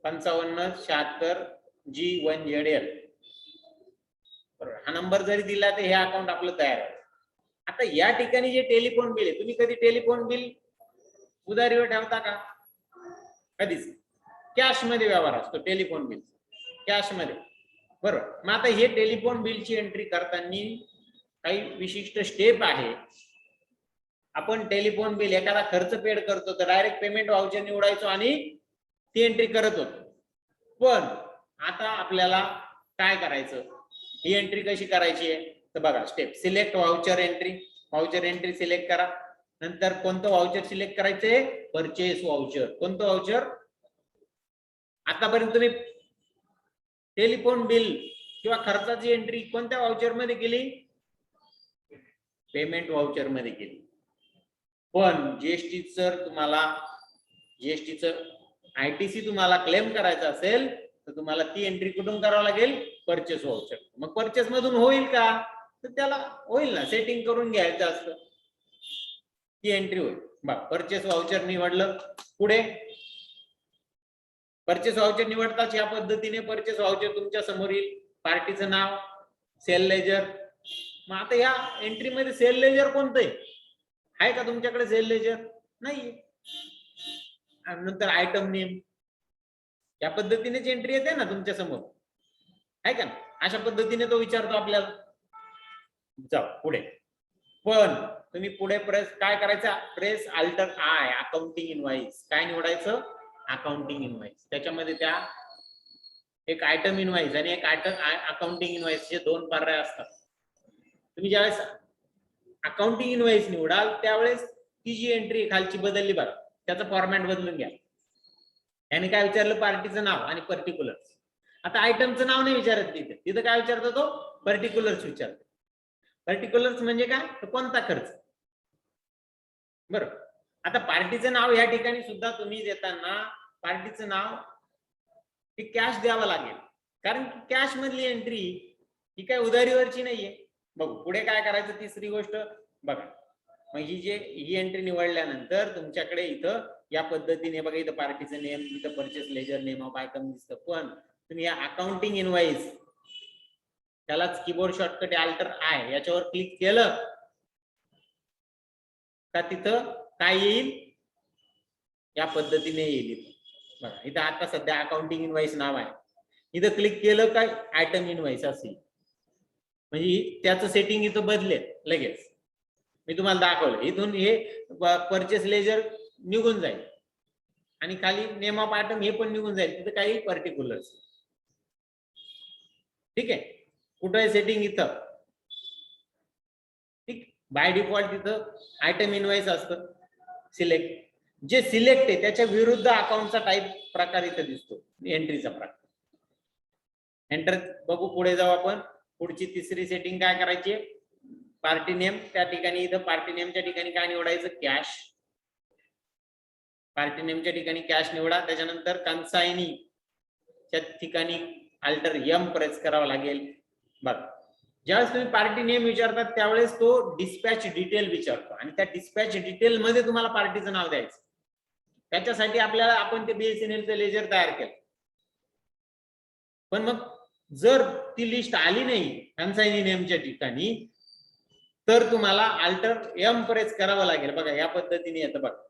5576 G1ZL. बरोबर, हा नंबर जरी दिला तर हे अकाउंट आपलं तयार आहे. आता या ठिकाणी जे टेलिफोन बिल आहे, तुम्ही कधी टेलिफोन बिल उधारीवर ठेवता का? कधीच. कॅश मध्ये व्यवहार असतो टेलिफोन बिल, कॅश मध्ये बरोबर. मग आता हे टेलिफोन बिलची एंट्री करताना काही विशिष्ट स्टेप आहे. आपण टेलिफोन बिल एखादा खर्च पेड करतो तर डायरेक्ट पेमेंट वाउचर निवडायचो आणि ती एंट्री करत होतो. पण आता आपल्याला काय करायचं, ही एंट्री कशी करायची आहे तर बघा step. Select voucher entry, voucher entry select करा. नंतर कोणतं वाउचर सिलेक्ट करायचंय, परचेस वाउचर. कोणतं वाउचर, आतापर्यंत तुम्ही टेलिफोन बिल किंवा खर्चाची एंट्री कोणत्या वाउचर मध्ये केली, पेमेंट वाउचर मध्ये केली. पण जीएसटी जर तुम्हाला जीएसटीचं ITC तुम्हाला क्लेम करायचं असेल तर तुम्हाला ती एंट्री कुठून करावं लागेल, परचेस वाउचर. मग परचेस मधून होईल का, तर त्याला होईल ना, सेटिंग करून घ्यायचं असतं, ती एंट्री होईल. बघ परचेस वाउचर निवडलं. पुढे परचेस वाउचर निवडताच या पद्धतीने परचेस वाउचर तुमच्या समोर येईल, पार्टीचं नाव, सेल लेजर. मग आता या एंट्री मध्ये सेल लेजर कोणतं आहे का तुमच्याकडे? सेल लेजर नाही. नंतर आयटम नेम, या पद्धतीनेच एंट्री येते ना तुमच्या समोर, आहे का? अशा पद्धतीने तो विचारतो आपल्याला. जाऊ पुढे. पण तुम्ही पुढे प्रेस काय करायचं, press alter I, accounting invoice. काय निवडायचं, अकाउंटिंग इनवाइस. त्याच्यामध्ये त्या एक आयटम इनवाइस आणि एक अकाउंटिंग इनवाइस चे दोन पर्याय असतात. तुम्ही ज्यावेळेस अकाउंटिंग इनवाइस निवडाल त्यावेळेस ती जी एंट्री खालची बदलली बघा, त्याचं फॉर्मॅट बदलून घ्या. याने काय विचारलं, पार्टीचं नाव आणि पर्टिक्युलर्स. आता आयटमचं नाव नाही विचारत तिथे, तिथं काय विचारतो तो, पर्टिक्युलर्स विचारतो. पर्टिक्युलर्स म्हणजे काय, तर कोणता खर्च. बरोबर. आता पार्टीचं नाव या ठिकाणी सुद्धा तुम्ही देताना पार्टीचं नाव हे कॅश द्यावं लागेल, कारण की कॅश मधली एंट्री ही काय उधारीवरची नाहीये. बघू पुढे काय करायचं. तिसरी गोष्ट बघा, मग ही एंट्री निवडल्यानंतर तुमच्याकडे इथं या पद्धतीने बघा, इथं पार्टीचं नेम, इथं purchase ledger name of item दिसतं. पण तुम्ही या अकाउंटिंग इनवाइस त्यालाच कीबोर्ड शॉर्टकट अल्टर आय याच्यावर क्लिक केलं का तिथं काय येईल, या पद्धतीने येईल. बघा इथं आता सध्या अकाउंटिंग इनवाइस नाव आहे, इथं क्लिक केलं काय आयटम इनवाइस असेल, म्हणजे त्याचं सेटिंग इथं बदलेल लगेच. मी तुम्हाला दाखवलं, इथून हे परचेस लेजर निघून जाईल आणि खाली नेम ऑफ आयटम हे पण निघून जाईल, तिथं काही पर्टिक्युलर्स. ठीक आहे. कुठं आहे सेटिंग, इथं. ठीक. बाय डिफॉल्ट तिथं आयटम इनवाइस असतं सिलेक्ट. जे सिलेक्ट आहे त्याच्या विरुद्ध अकाउंटचा टाईप प्रकार इथं दिसतो, एंट्रीचा प्रकार. एंटर. बघू पुढे जाऊ आपण. पुढची तिसरी सेटिंग काय करायची, पार्टी नेम. त्या ठिकाणी इथं पार्टी नेमच्या ठिकाणी काय निवडायचं, कॅश. पार्टी नेमच्या ठिकाणी कॅश निवडा. त्याच्यानंतर कन्सायनी च्या ठिकाणी अल्टर एम प्रेस करावं लागेल. बघा ज्यावेळेस तुम्ही पार्टी नेम विचारतात त्यावेळेस तो डिस्पॅच डिटेल विचारतो आणि त्या डिस्पॅच डिटेल मध्ये तुम्हाला पार्टीचं नाव द्यायचं. त्याच्यासाठी आपल्याला आपण ते बीएसएनएलचं लेजर तयार केलं, पण मग जर ती लिस्ट आली नाही कन्सायनी नेमच्या ठिकाणी तर तुम्हाला अल्टर एम प्रेस करावं लागेल. बघा या पद्धतीने येतं. बघा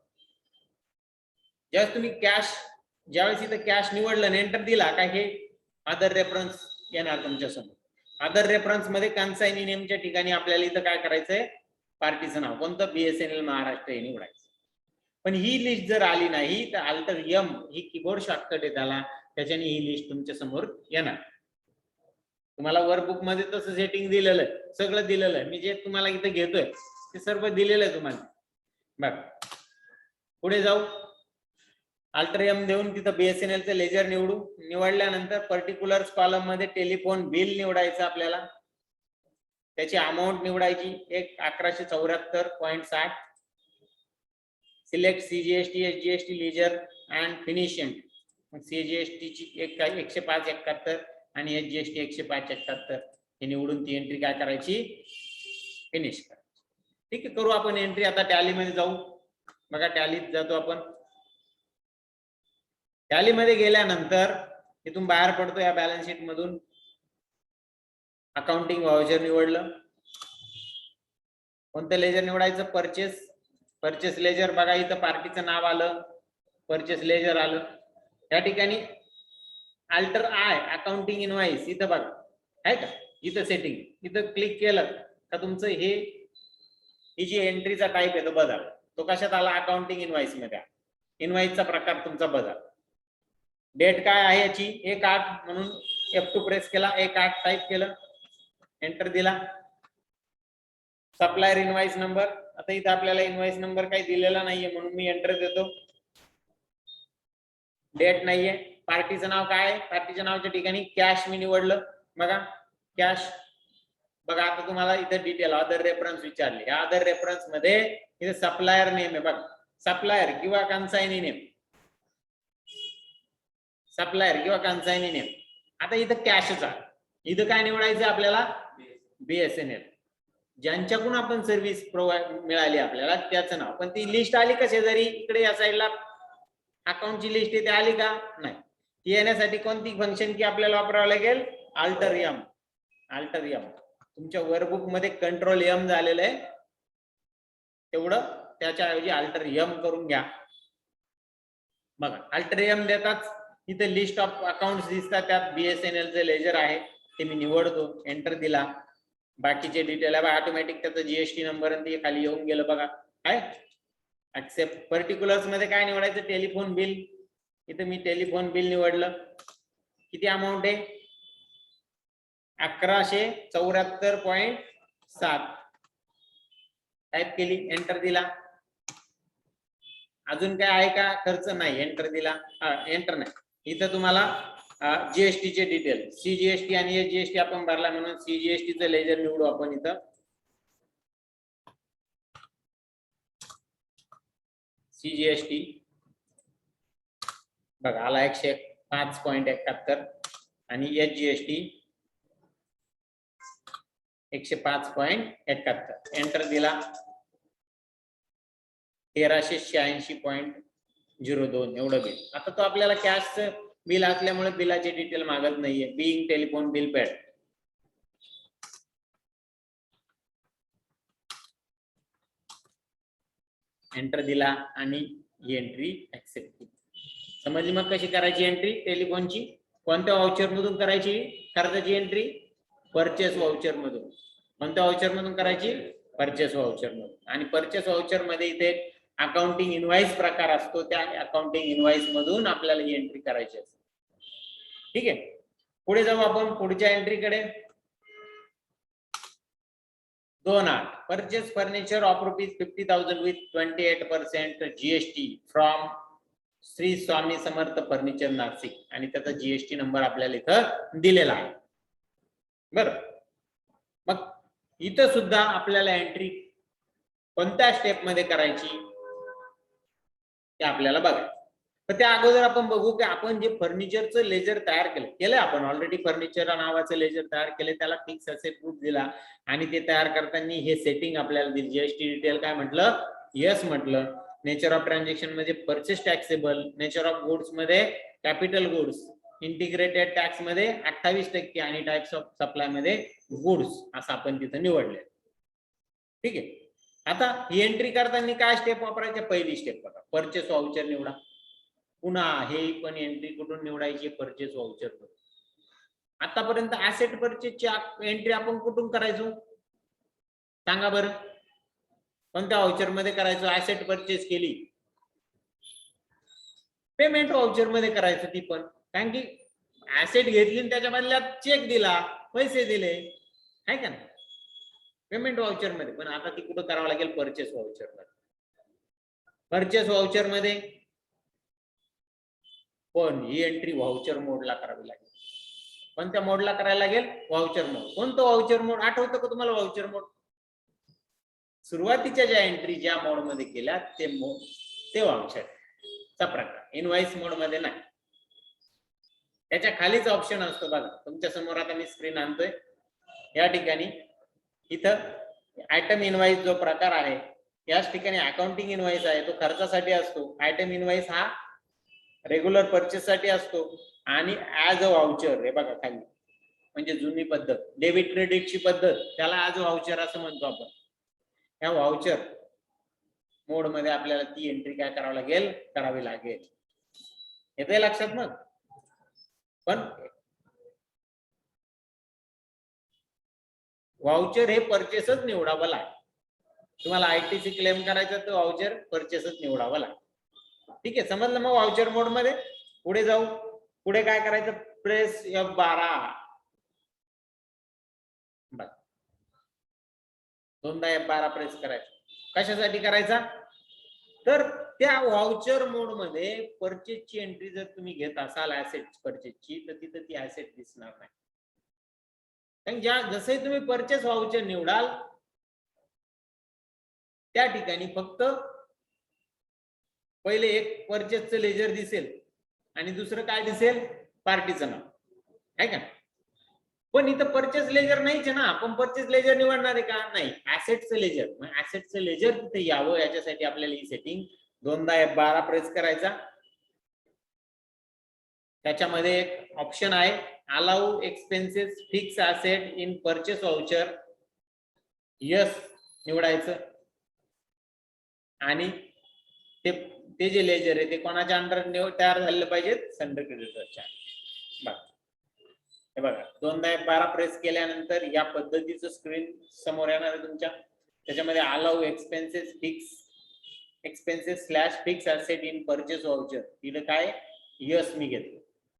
ज्यावेळेस तुम्ही कॅश, ज्यावेळेस इथं कॅश निवडलं आणि एंटर दिला काय, हे अदर रेफरन्स येणार तुमच्या समोर. अदर रेफरन्स मध्ये कन्सायनी नेमच्या ठिकाणी आपल्याला इथं काय करायचंय, पार्टीचं नाव कोणतं, बीएसएनएल महाराष्ट्र हे निवडायचं. पण ही लिस्ट जर आली नाही तर अल्टर एम ही कीबोर्ड शॉर्टकट आहे त्याला, त्याच्याने ही लिस्ट तुमच्या समोर येणार. तुम्हाला वर्कबुक मध्ये तसं सेटिंग दिलेलं आहे, सगळं दिलेलं आहे. मी जे तुम्हाला इथं घेतोय ते सर्व दिलेलं आहे तुम्हाला. बघ पुढे जाऊ. अल्टर एम देऊन तिथं बीएसएनएलचं लेजर निवडू. निवडल्यानंतर पर्टिक्युलर्स कॉलम मध्ये टेलिफोन बिल निवडायचं आपल्याला. त्याची अमाऊंट निवडायची 1174.60. Select CGST SGST ledger and finish entry. CGST ची 105.71 आणि एसजीएसटी 105.71 हे निवडून ती एंट्री काय करायची, फिनिश करायची. ठीक आहे, करू आपण एंट्री. आता टॅली मध्ये जाऊ. बघा टॅलीत जातो आपण. टॅली मध्ये गेल्यानंतर इथून बाहेर पडतो या बॅलन्स शीट मधून. अकाउंटिंग व्हाउचर निवडलं. कोणतं लेजर निवडायचं, परचेस. Purchase ledger. बघा इथं पार्टीचं नाव आलं, परचेस लेजर आलं. या ठिकाणी अल्टर आय अकाउंटिंग इनवाइस इथं बघा आहे का, इथं सेटिंग. इथं क्लिक केलं का तुमचं ही जी एंट्रीचा टाईप आहे तो बदल. तो कशात आला, अकाउंटिंग इनवाइस मध्ये. इनवाइसचा प्रकार तुमचा बदल. डेट काय आहे याची, 1/8 म्हणून F2 प्रेस केला, 1/8 टाईप केलं, एंटर दिला. Supplier invoice number. आता इथं आपल्याला इनवाइस नंबर काही दिलेला नाहीये म्हणून मी एंटर देतो. डेट नाहीये. पार्टीचं नाव काय आहे, पार्टीच्या नावाच्या ठिकाणी कॅश मी निवडलं. बघा कॅश. बघा आता तुम्हाला इथं डिटेल अदर रेफरन्स विचारले. या अदर रेफरन्स मध्ये इथे सप्लायर नेम आहे बघा, सप्लायर किंवा कन्सायनी नेम. सप्लायर किंवा कन्सायनी नेम. आता इथं कॅशच आहे. इथं काय निवडायचं आपल्याला, बीएसएनएल. ज्यांच्याकडून आपण सर्व्हिस प्रोव्हाइड मिळाली आपल्याला त्याचं नाव. पण ती लिस्ट आली का शेजारी, इकडे या साईडला अकाउंटची लिस्ट इथे आली का, नाही. ती येण्यासाठी कोणती फंक्शन की आपल्याला वापरावं लागेल, अल्टर एम. Alt M. तुमच्या वर्कबुक मध्ये कंट्रोल एम झालेलं आहे, तेवढं त्याच्याऐवजी अल्टर एम करून घ्या. बघा अल्टर एम देताच इथे लिस्ट ऑफ अकाउंट्स दिसतात, त्यात बीएसएनएलचे लेजर आहे ते मी निवडतो, एंटर दिला. बाकीचे डिटेल आहे ऑटोमॅटिक त्याचा जीएसटी नंबर आणि ते खाली येऊन गेलं बघा. काय ऍक्सेप्ट. पर्टिक्युलर्स मध्ये काय निवडायचं, टेलिफोन बिल. इथे मी टेलिफोन बिल निवडलं. किती अमाऊंट आहे 1174.7 टाईप केली, एंटर दिला. अजून काय आहे का खर्च? नाही, एंटर दिला. एंटर नाही, इथं तुम्हाला जीएसटी चे डिटेल सीजीएसटी आणि जीएसटी आपण भरला म्हणून सीजीएसटी चं लेजर निवडू आपण. इथं सीजीएसटी बघा आला 105.71 आणि एचजीएसटी 105.71 एंटर दिला. 1386.02 एवढं बिल. आता तो आपल्याला कॅशचं बिल असल्यामुळे बिलाचे डिटेल मागत नाहीये. Being telephone bill paid enter दिला आणि ही एंट्री ऍक्सेप्ट केली. समजली मग कशी करायची एंट्री टेलिफोनची? कोणत्या वाउचर मधून करायची खर्चाची एंट्री? परचेस वाउचर मधून. कोणत्या वाउचर मधून करायची? परचेस वाउचर मधून. आणि परचेस वाउचर मध्ये इथे अकाउंटिंग इनवाइस प्रकार असतो, त्या अकाउंटिंग इनवाइस मधून आपल्याला ही एंट्री करायची असते. ठीक आहे, पुढे जाऊ आपण पुढच्या एंट्रीकडे. 2.8 purchase furniture of ₹50,000 with 28% GST from Shri Swami Samarth furniture Nashik आणि त्याचा जीएसटी नंबर आपल्याला इथं दिलेला आहे. बरं, मग इथं सुद्धा आपल्याला एंट्री कोणत्या स्टेप मध्ये करायची ते आपल्याला बघायचं. तर त्या अगोदर आपण बघू की आपण जे फर्निचरचं लेजर तयार केलंय आपण ऑलरेडी फर्निचर नावाचं लेजर तयार केले, त्याला फिक्स असेट ग्रुप दिला आणि ते तयार करताना हे सेटिंग आपल्याला दिली. जीएसटी डिटेल काय म्हटलं? यस म्हटलं. नेचर ऑफ ट्रान्झॅक्शन मध्ये purchase taxable, nature of goods मध्ये कॅपिटल गुड्स, इंटिग्रेटेड टॅक्स मध्ये 28% आणि टाइप्स ऑफ सप्लाय मध्ये गुड्स असं आपण तिथं निवडले. ठीक आहे, आता ही एंट्री करताना काय स्टेप वापरायच्या? पहिली स्टेप बघा, परचेस वाउचर निवडा. पुन्हा हे पण एंट्री कुठून निवडायची? Purchase voucher. आतापर्यंत ऍसेट परचेसची एंट्री आपण कुठून करायचो सांगा बरं? कोणत्या वाउचर मध्ये करायचो? ऍसेट परचेस केली, पेमेंट वाउचर मध्ये करायचं ती पण, कारण की ऍसेट घेतली आणि त्याच्या बदल्यात चेक दिला, पैसे दिले, आहे का नाही? पेमेंट वाउचर मध्ये. पण आता ती कुठं करावं लागेल? परचेस वाउचर मध्ये. परचेस वाउचर मध्ये पण ही एंट्री व्हाउचर मोडला करावी लागेल. कोणत्या मोडला करायला लागेल? व्हाउचर मोड. कोणतं व्हाउचर मोड आठवतं का तुम्हाला? व्हाउचर मोड सुरुवातीच्या ज्या एंट्री ज्या मोड मध्ये केल्या ते व्हाउचरचा प्रकार. इनवाइस मोड मध्ये नाही. त्याच्या खालीच ऑप्शन असतो बघा, तुमच्या समोर आता मी स्क्रीन आणतोय या ठिकाणी. इथं आयटम इनवाइस जो प्रकार आहे, याच ठिकाणी अकाउंटिंग इनवाइस आहे, तो खर्चासाठी असतो. आयटम इनवाइस हा रेग्युलर परचेस साठी असतो आणि ऍज अ व्हाउचर हे बघा खाली, म्हणजे जुनी पद्धत डेबिट क्रेडिटची पद्धत, त्याला ऍज अ व्हाउचर असं म्हणतो आपण. या व्हाउचर मोड मध्ये आपल्याला ती एंट्री काय करावी लागेल? करावी लागेल. येते लक्षात? मग पण व्हाउचर हे परचेसच निवडावं लागेल. तुम्हाला आयटीसी क्लेम करायचं तर व्हाउचर परचेसच निवडावं लागेल. ठीक आहे, समजलं? मग व्हाउचर मोड मध्ये पुढे जाऊ. पुढे काय करायचं? Press F12. दोनदा F12 प्रेस करायचं. कशासाठी करायचा? तर त्या व्हाउचर मोड मध्ये परचेसची एंट्री जर तुम्ही घेत असाल ऍसेट परचेसची, तर तिथं ती ऍसेट दिसणार नाही. कारण जसे तुम्ही परचेस व्हाउचर निवडाल त्या ठिकाणी फक्त पहिले एक परचेसचं लेजर दिसेल आणि दुसरं काय दिसेल? पार्टीचं नाव, आहे का? पण इथं परचेस लेजर नाहीच आहे ना. आपण परचेस लेजर निवडणार आहे का? नाही, ऍसेटचं लेजर. मग ऍसेटचं लेजर तिथे यावं याच्यासाठी आपल्याला ही सेटिंग दोनदा F12 प्रेस करायचा. त्याच्यामध्ये एक ऑप्शन आहे allow expenses fix asset in purchase voucher. Yes निवडायचं आणि ते जे लेजर आहे ते कोणाच्या अंडर तयार झालेलं पाहिजेत? सनडे क्रेडिटरच्या. हे बघा, दोनदा F12 प्रेस केल्यानंतर या पद्धतीचं स्क्रीन समोर येणार आहे तुमच्या. त्याच्यामध्ये allow expenses /fix asset in purchase voucher. तिथे काय? यस मी घेतलं.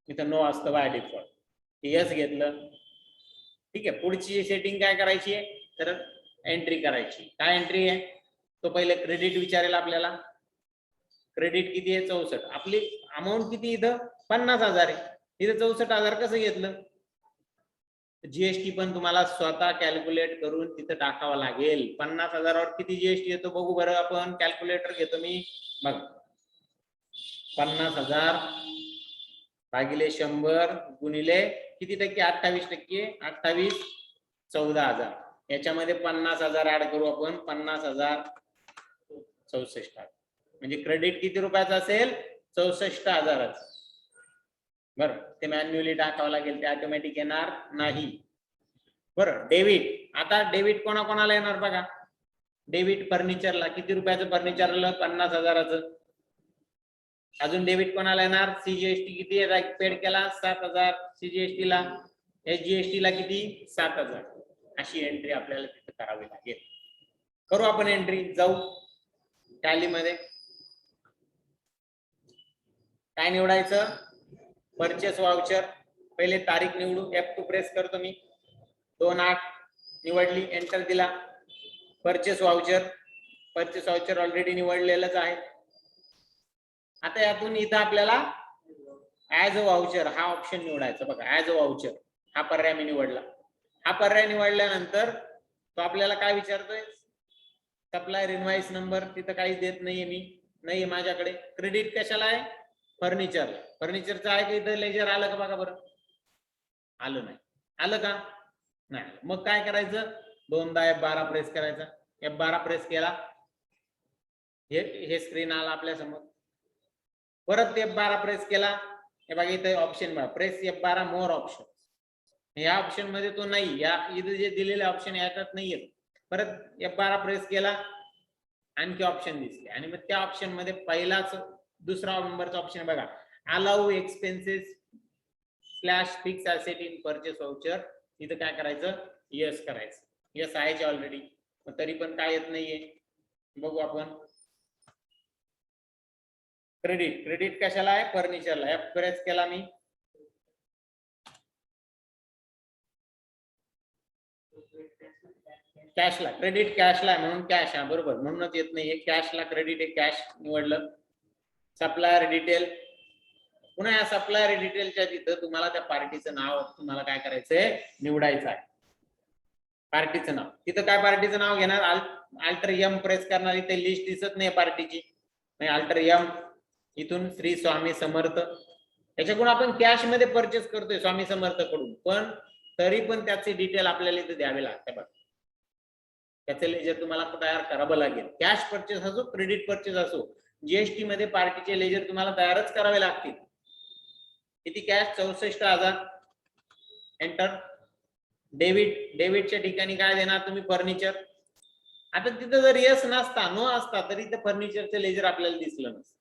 इथं नो असतं बाय डिफॉल्ट, यस घेतलं. ठीक आहे, पुढची सेटिंग काय करायची आहे तर एंट्री करायची. काय एंट्री आहे, तो पहिले क्रेडिट विचारेल आपल्याला. क्रेडिट किती आहे 64. आपली अमाऊंट किती इथं 50,000 आहे, इथं 64,000 कसं घेतलं. जीएसटी पण तुम्हाला स्वतः कॅल्क्युलेट करून तिथं टाकावं लागेल. 50,000वर किती जीएसटी येतो बघू बरं आपण. कॅल्क्युलेटर घेतो मी. बघ 50,000 भागिले 100 गुणिले किती टक्के 28%. 28 14,000. याच्यामध्ये 50,000 ऍड करू आपण. 50,000 64. म्हणजे क्रेडिट किती रुपयाचं असेल 64,000. बरं, ते मॅन्युअली टाकावं लागेल, ते ऑटोमॅटिक येणार नाही. बरं, डेबिट. आता डेबिट कोणाकोणाला येणार बघा. डेबिट फर्निचरला किती रुपयाचं फर्निचरला 50,000चं. अजून डेबिट कोणाला येणार, सीजीएसटी किती आहे पेड केला 7,000 सीजीएसटी ला, एसजीएसटी ला किती 7,000. अशी एंट्री आपल्याला तिथे करावी लागेल. करू आपण एंट्री. जाऊ टॅली मध्ये. काय निवडायचं, परचेस वाउचर. पहिले तारीख निवडू. F2 प्रेस करतो मी. 2/8 निवडली, एंटर दिला. Purchase voucher. Purchase voucher already निवडलेलंच आहे. आता यातून इथं आपल्याला ऍज अ वाउचर हा ऑप्शन निवडायचा. बघा ऍज अ वाउचर हा पर्याय मी निवडला. हा पर्याय निवडल्यानंतर तो आपल्याला काय विचारतोय, सप्लायर इनवाइस नंबर. तिथं काहीच देत नाहीये मी, नाहीये माझ्याकडे. क्रेडिट कशाला आहे, फर्निचर. फर्निचरचं आहे का इथं लेजर आलं का बघा बरं. आलं नाही. आलं का नाही. मग काय करायचं, दोनदा F12 प्रेस करायचा. F12 प्रेस केला, हे स्क्रीन आला आपल्या समोर. परत F12 प्रेस केला. हे बघा इथे ऑप्शन बघा, प्रेस F12 मोर ऑप्शन. या ऑप्शन मध्ये तो नाही, या इथे जे दिलेले ऑप्शन याच्यात नाहीये. परत F12 प्रेस केला, आणखी ऑप्शन दिसले. आणि मग त्या ऑप्शन मध्ये पहिलाच दुसरा नंबरचा ऑप्शन बघा, allow expenses slash fixed asset in purchase voucher. इथं काय करायचं, यस करायचं. यस आहे ऑलरेडी, तरी पण काय येत नाहीये बघू आपण. क्रेडिट. क्रेडिट कशाला आहे, फर्निचरला. F प्रेस केला मी. कॅशला. क्रेडिट कॅशला आहे म्हणून कॅश आहे, बरोबर, म्हणूनच येत नाहीये. कॅशला क्रेडिट आहे, कॅश निवडलं. Supplier detail. पुन्हा या सप्लायर डिटेलच्या तिथं तुम्हाला त्या पार्टीचं नाव तुम्हाला काय करायचंय, निवडायचं आहे. पार्टीचं नाव. तिथं काय पार्टीचं नाव घेणार, अल्टर M प्रेस करणार. इथे लिस्ट दिसत नाही पार्टीची, अल्टर M. इथून श्री स्वामी समर्थ. याच्याकडून आपण कॅश मध्ये परचेस करतोय स्वामी समर्थ कडून, पण तरी पण त्याचे डिटेल आपल्याला इथे द्यावे लागते. बघा त्याचे लेजर तुम्हाला तयार करावं लागेल. कॅश परचेस असो, क्रेडिट परचेस असो, जीएसटी मध्ये पार्टीचे लेजर तुम्हाला तयारच करावे लागतील. किती कॅश 64,000. एंटर. डेबिट. डेबिटच्या ठिकाणी काय देणार तुम्ही, फर्निचर. आता तिथं जर यस नसता, नो असता, तरी ते फर्निचरचे लेजर आपल्याला दिसलं नसतं.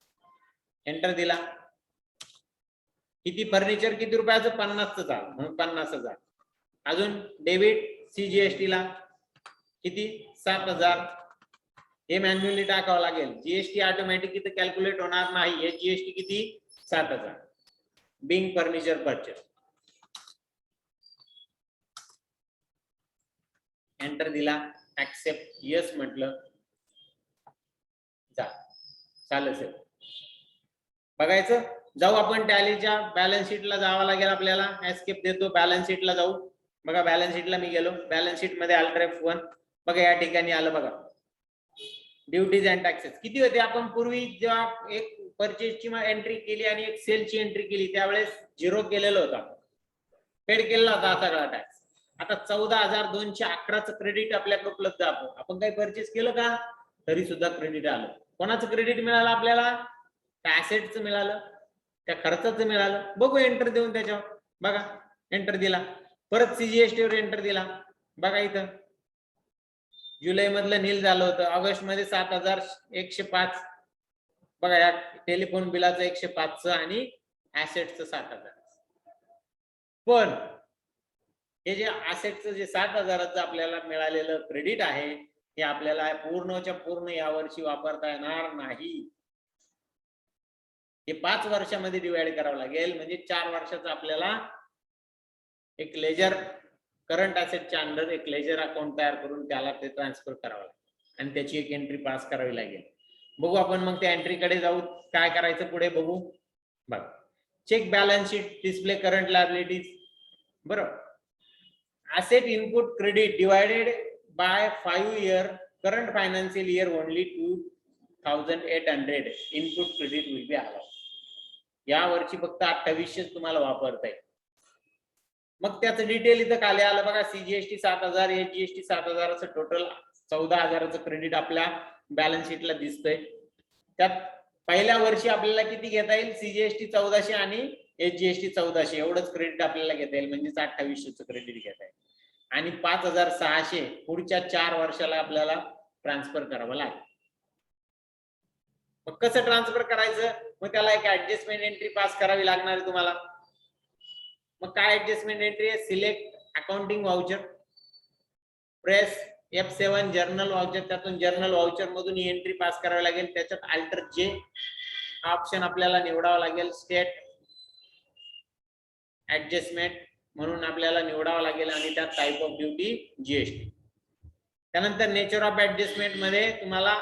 एंटर दिला. किती फर्निचर किती रुपयाचं, 50चं झालं म्हणून 50,000. अजून डेबिट सीजीएसटी ला किती 7,000. हे मॅन्युअली टाकावं लागेल. जीएसटी ऑटोमॅटिक इथे कॅल्क्युलेट होणार नाही. हे जीएसटी किती 7,000. Being furniture purchase. एंटर दिला. ऍक्सेप्ट यस म्हटलं, चालेल. बघायचं. जाऊ आपण टॅलीच्या बॅलन्स शीटला जावं लागेल आपल्याला. एस्केप देतो, बॅलन्स शीटला जाऊ. बघा बॅलन्स शीटला मी गेलो. बॅलन्स शीट मध्ये अल्टर F1. बघा या ठिकाणी आलं. बघा ड्युटीज अँड टॅक्सेस किती होते. आपण पूर्वी जेव्हा एक परचेसची एंट्री केली आणि एक सेलची एंट्री केली, त्यावेळेस 0 केलेलं होतं, पेड केलेला होता सगळा टॅक्स. आता 14,211चं क्रेडिट आपल्याकडे उपलब्ध आहे. आपण काही परचेस केलं का, तरी सुद्धा क्रेडिट आलं. कोणाचं क्रेडिट मिळालं आपल्याला, त्या ऍसेटचं मिळालं, त्या खर्चाचं मिळालं. बघू एंटर देऊन त्याच्यावर. बघा एंटर दिला. परत सीजीएसटी वर एंटर दिला. बघा इथं जुलै मधलं नील झालं होतं. ऑगस्ट मध्ये 7,105. बघा या टेलिफोन बिलाचं 105चं आणि ऍसेटचं 7,000. पण हे जे ऍसेटचं जे 7,000चं आपल्याला मिळालेलं क्रेडिट आहे, हे आपल्याला पूर्णच्या पूर्ण यावर्षी वापरता येणार नाही. हे 5 वर्षामध्ये डिवाइड करावं लागेल, म्हणजे 4 वर्षाचा आपल्याला एक लेजर करंट ॲसेटच्या अंडर एक लेजर अकाउंट तयार करून त्याला ते ट्रान्सफर करावं लागेल आणि त्याची एक एंट्री पास करावी लागेल. बघू आपण मग त्या एंट्रीकडे जाऊ, काय करायचं पुढे बघू. बघा, check balance sheet, display current liabilities. बरोबर, asset input credit divided by 5 year current financial year only 2800 input credit will be allowed. या वर्षी फक्त 2800 तुम्हाला वापरता येईल. मग त्याचं डिटेल इथं खाली आलं बघा, सीजीएसटी 7000, एचजीएसटी 7000 असं टोटल 14000चं क्रेडिट आपल्या बॅलन्स शीटला दिसतंय. त्यात पहिल्या वर्षी आपल्याला किती घेता येईल, सीजीएसटी 1400 आणि एचजीएसटी 1400 एवढंच क्रेडिट आपल्याला घेता येईल, म्हणजे 2800चं क्रेडिट घेता येईल. आणि 5600 पुढच्या 4 वर्षाला आपल्याला ट्रान्सफर करावं लागेल. मग कसं ट्रान्सफर करायचं, मग त्याला एक ऍडजस्टमेंट एंट्री पास करावी लागणार आहे तुम्हाला. मग काय ऍडजस्टमेंट एंट्री आहे, select accounting voucher, press F7 journal voucher, त्यातून जर्नल वाउचर मधून ही एंट्री पास करावी लागेल. त्याच्यात अल्टर जे हा ऑप्शन आपल्याला निवडावा लागेल, स्टेट ऍडजस्टमेंट म्हणून आपल्याला निवडावं लागेल आणि त्यात टाइप ऑफ ड्युटी जीएसटी. त्यानंतर नेचर ऑफ ऍडजस्टमेंट मध्ये तुम्हाला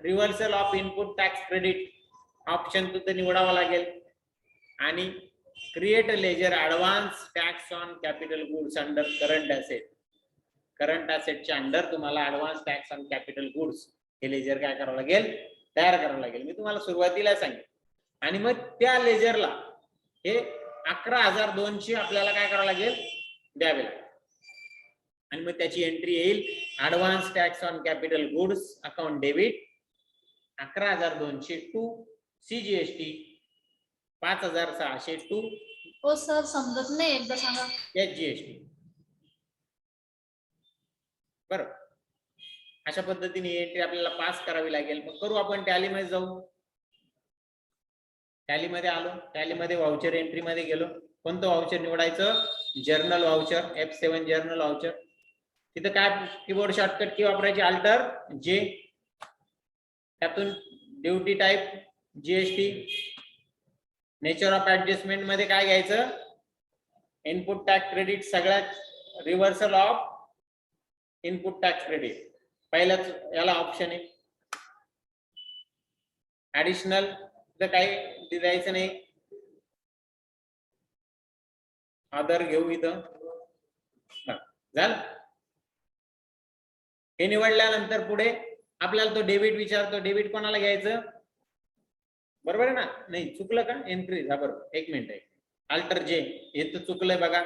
reversal of input tax credit option तिथे निवडावा लागेल आणि create ledger advance tax on capital goods under current asset. Current ॲसेटच्या अंडर तुम्हाला advance tax on capital goods हे लेजर काय करावं लागेल, तयार करावं लागेल. मी तुम्हाला सुरुवातीला सांगितलं. आणि मग त्या लेजरला हे 11200 आपल्याला काय करावं लागेल, द्यावे लागेल. आणि मग त्याची एंट्री येईल advance tax on capital goods account debit 11200 to CGST 5600 to हो सर, समजत नाही, एकदा सांगा. एचजीएसटी. बरोबर, अशा पद्धतीने एंट्री आपल्याला पास करावी लागेल. मग करू आपण टॅलीमध्ये जाऊ. टॅलीमध्ये आलो, टॅलीमध्ये वाउचर एंट्री मध्ये गेलो. कोणतं वाउचर निवडायचं, journal voucher, F7 journal voucher. तिथं काय कीबोर्ड शॉर्टकट की वापरायची, अल्टर जे. त्यातून duty type GST. Nature of adjustment मध्ये काय घ्यायचं, इनपुट टॅक्स क्रेडिट, सगळ्यात reversal of input tax credit पहिल्याच याला ऑप्शन आहे. ऍडिशनल काही द्यायचं नाही, अदर घेऊ इथं. झालं. हे निवडल्यानंतर पुढे आपल्याला तो डेबिट विचारतो, डेबिट कोणाला घ्यायचं, बरोबर आहे ना, नाही चुकलं का, एंट्री हा बरोबर. एक मिनिट आहे, अल्टर जे, हे तर चुकलंय बघा.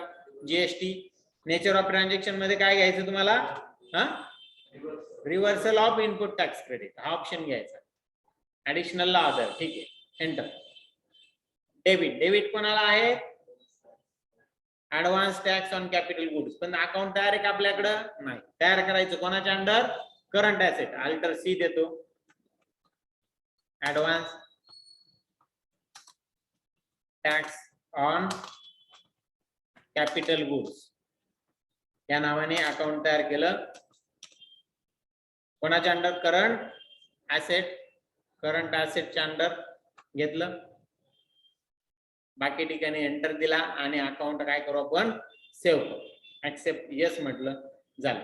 जीएसटी नेचर ऑफ ट्रान्झॅक्शन मध्ये काय घ्यायचं तुम्हाला, हा reversal of input tax credit हा ऑप्शन घ्यायचा. ऍडिशनल ला अदर, ठीक आहे, एंटर. डेबिट, डेबिट कोणाला आहे, advance tax on capital goods. पण अकाउंट तयार आहे का आपल्याकडं, नाही. तयार करायचं कोणाच्या under, current asset. Alter C देतो, advance tax on capital goods या नावाने अकाउंट तयार केलं. कोणाच्या अंडर, करंट ॲसेट. करंट ॲसेटच्या अंडर घेतलं. बाकी ठिकाणी एंटर दिला आणि अकाउंट काय करू आपण, सेव्ह करू. ऍक्सेप्ट यस म्हटलं, झालं.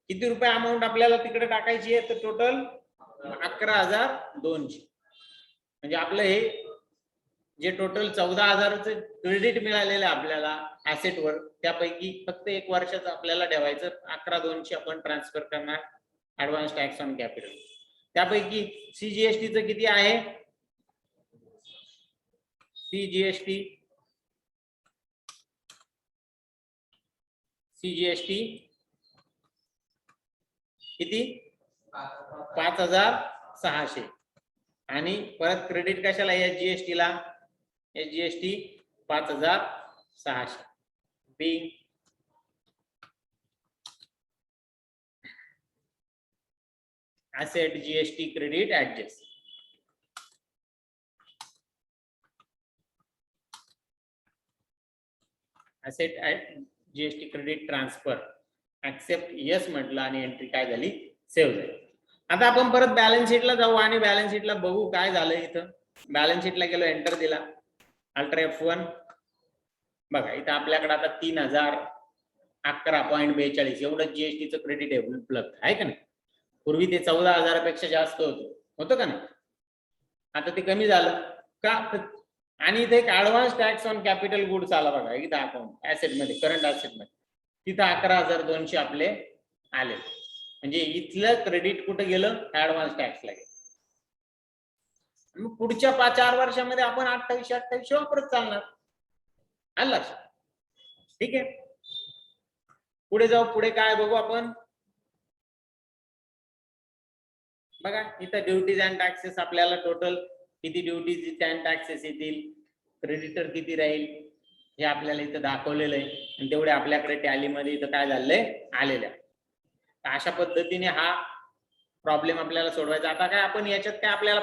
किती रुपये अमाऊंट आपल्याला तिकडे टाकायची आहे, तर टोटल 11200. म्हणजे आपलं हे जे टोटल 14000चं क्रेडिट मिळालेलं आहे आपल्याला ऍसेटवर, त्यापैकी फक्त 1 वर्षाचं आपल्याला ठेवायचं. 11200 आपण ट्रान्सफर करणार ऍडव्हान्स टॅक्स ऑन कॅपिटल. त्यापैकी सीजीएसटीचं किती आहे, सीजीएसटी किती, 5600. आणि परत क्रेडिट कशाला, एचजीएसटी ला, HGST 5600 being asset GST credit adjust. asset at GST credit transfer, accept yes म्हटलं आणि एंट्री काय झाली, सेव्ह झाली. आता आपण परत बॅलन्स शीटला जाऊ आणि बॅलन्स शीटला बघू काय झालं इथं. बॅलन्स शीटला गेलो, एंटर दिला, अल्ट्रा F1 बघा इथं आपल्याकडे आता 3011.42 एवढं जीएसटीचं क्रेडिट उपलब्ध आहे का नाही. पूर्वी ते 14,000पेक्षा जास्त होतं का नाही. आता ते कमी झालं का. आणि इथे एक advance tax on capital goods आला बघा इथं अकाउंट ऍसेट मध्ये, करंट ऍसेट मध्ये तिथं 11,200 आपले आले. म्हणजे इथलं क्रेडिट कुठं गेलं, ऍडव्हान्स टॅक्सला गेलं. मग पुढच्या 4 वर्षामध्ये आपण 28 वापरत चालणार. आलं लक्षात. ठीक आहे, पुढे जाऊ. पुढे काय बघू आपण. बघा इथं ड्युटीज अँड टॅक्सेस आपल्याला टोटल किती ड्युटीज अँड टॅक्सेस येतील, क्रेडिटर किती राहील हे आपल्याला इथं दाखवलेलं आहे. आणि तेवढे आपल्याकडे टॅलीमध्ये इथं काय झालंय आलेलं आहे. अशा पद्धतीने हा प्रॉब्लेम आपल्याला सोडवायचा. आता काय आपण याच्यात काय आपल्याला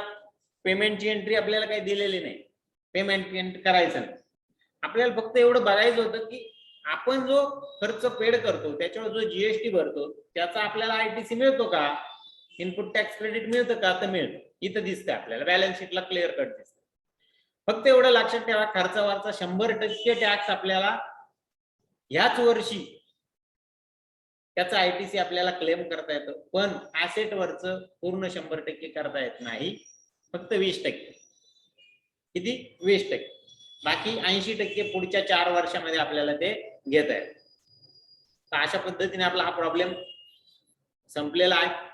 पेमेंटची एंट्री आपल्याला काही दिलेली नाही, पेमेंट करायचं नाही. आपल्याला फक्त एवढं बघायचं होतं की आपण जो खर्च पेड करतो त्याच्यावर जो जीएसटी भरतो त्याचा आपल्याला आयटीसी मिळतो का, इनपुट टॅक्स क्रेडिट मिळतं का. तर मिळतं, इथं दिसतंय आपल्याला बॅलन्स शीटला क्लिअर कट दिसतं. फक्त एवढं लक्षात ठेवा, खर्चावरचा 100% टॅक्स आपल्याला ह्याच वर्षी त्याचा आयटीसी आपल्याला क्लेम करता येतं, पण ऍसेट वरचं पूर्ण 100% करता येत नाही, फक्त 20%. किती, 20%. बाकी 80% पुढच्या 4 वर्षामध्ये आपल्याला ते घेता येत. तर अशा पद्धतीने आपला हा प्रॉब्लेम संपलेला आहे.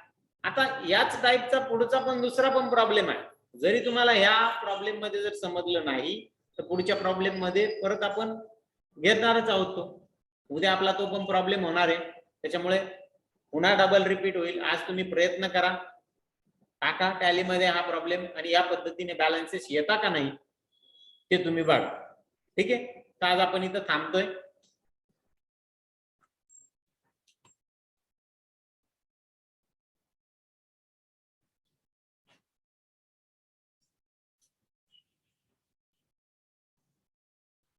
आता याच टाईपचा पुढचा पण दुसरा पण प्रॉब्लेम आहे. जरी तुम्हाला ह्या प्रॉब्लेम मध्ये जर समजलं नाही तर पुढच्या प्रॉब्लेम मध्ये परत आपण घेणारच आहोत. तो उद्या आपला तो पण प्रॉब्लेम होणार आहे, त्याच्यामुळे पुन्हा डबल रिपीट होईल. आज तुम्ही प्रयत्न करा, टाका टॅलीमध्ये हा प्रॉब्लेम आणि या पद्धतीने बॅलन्सेस येता का नाही ते तुम्ही बघा. ठीक आहे, तर आज आपण इथं थांबतोय.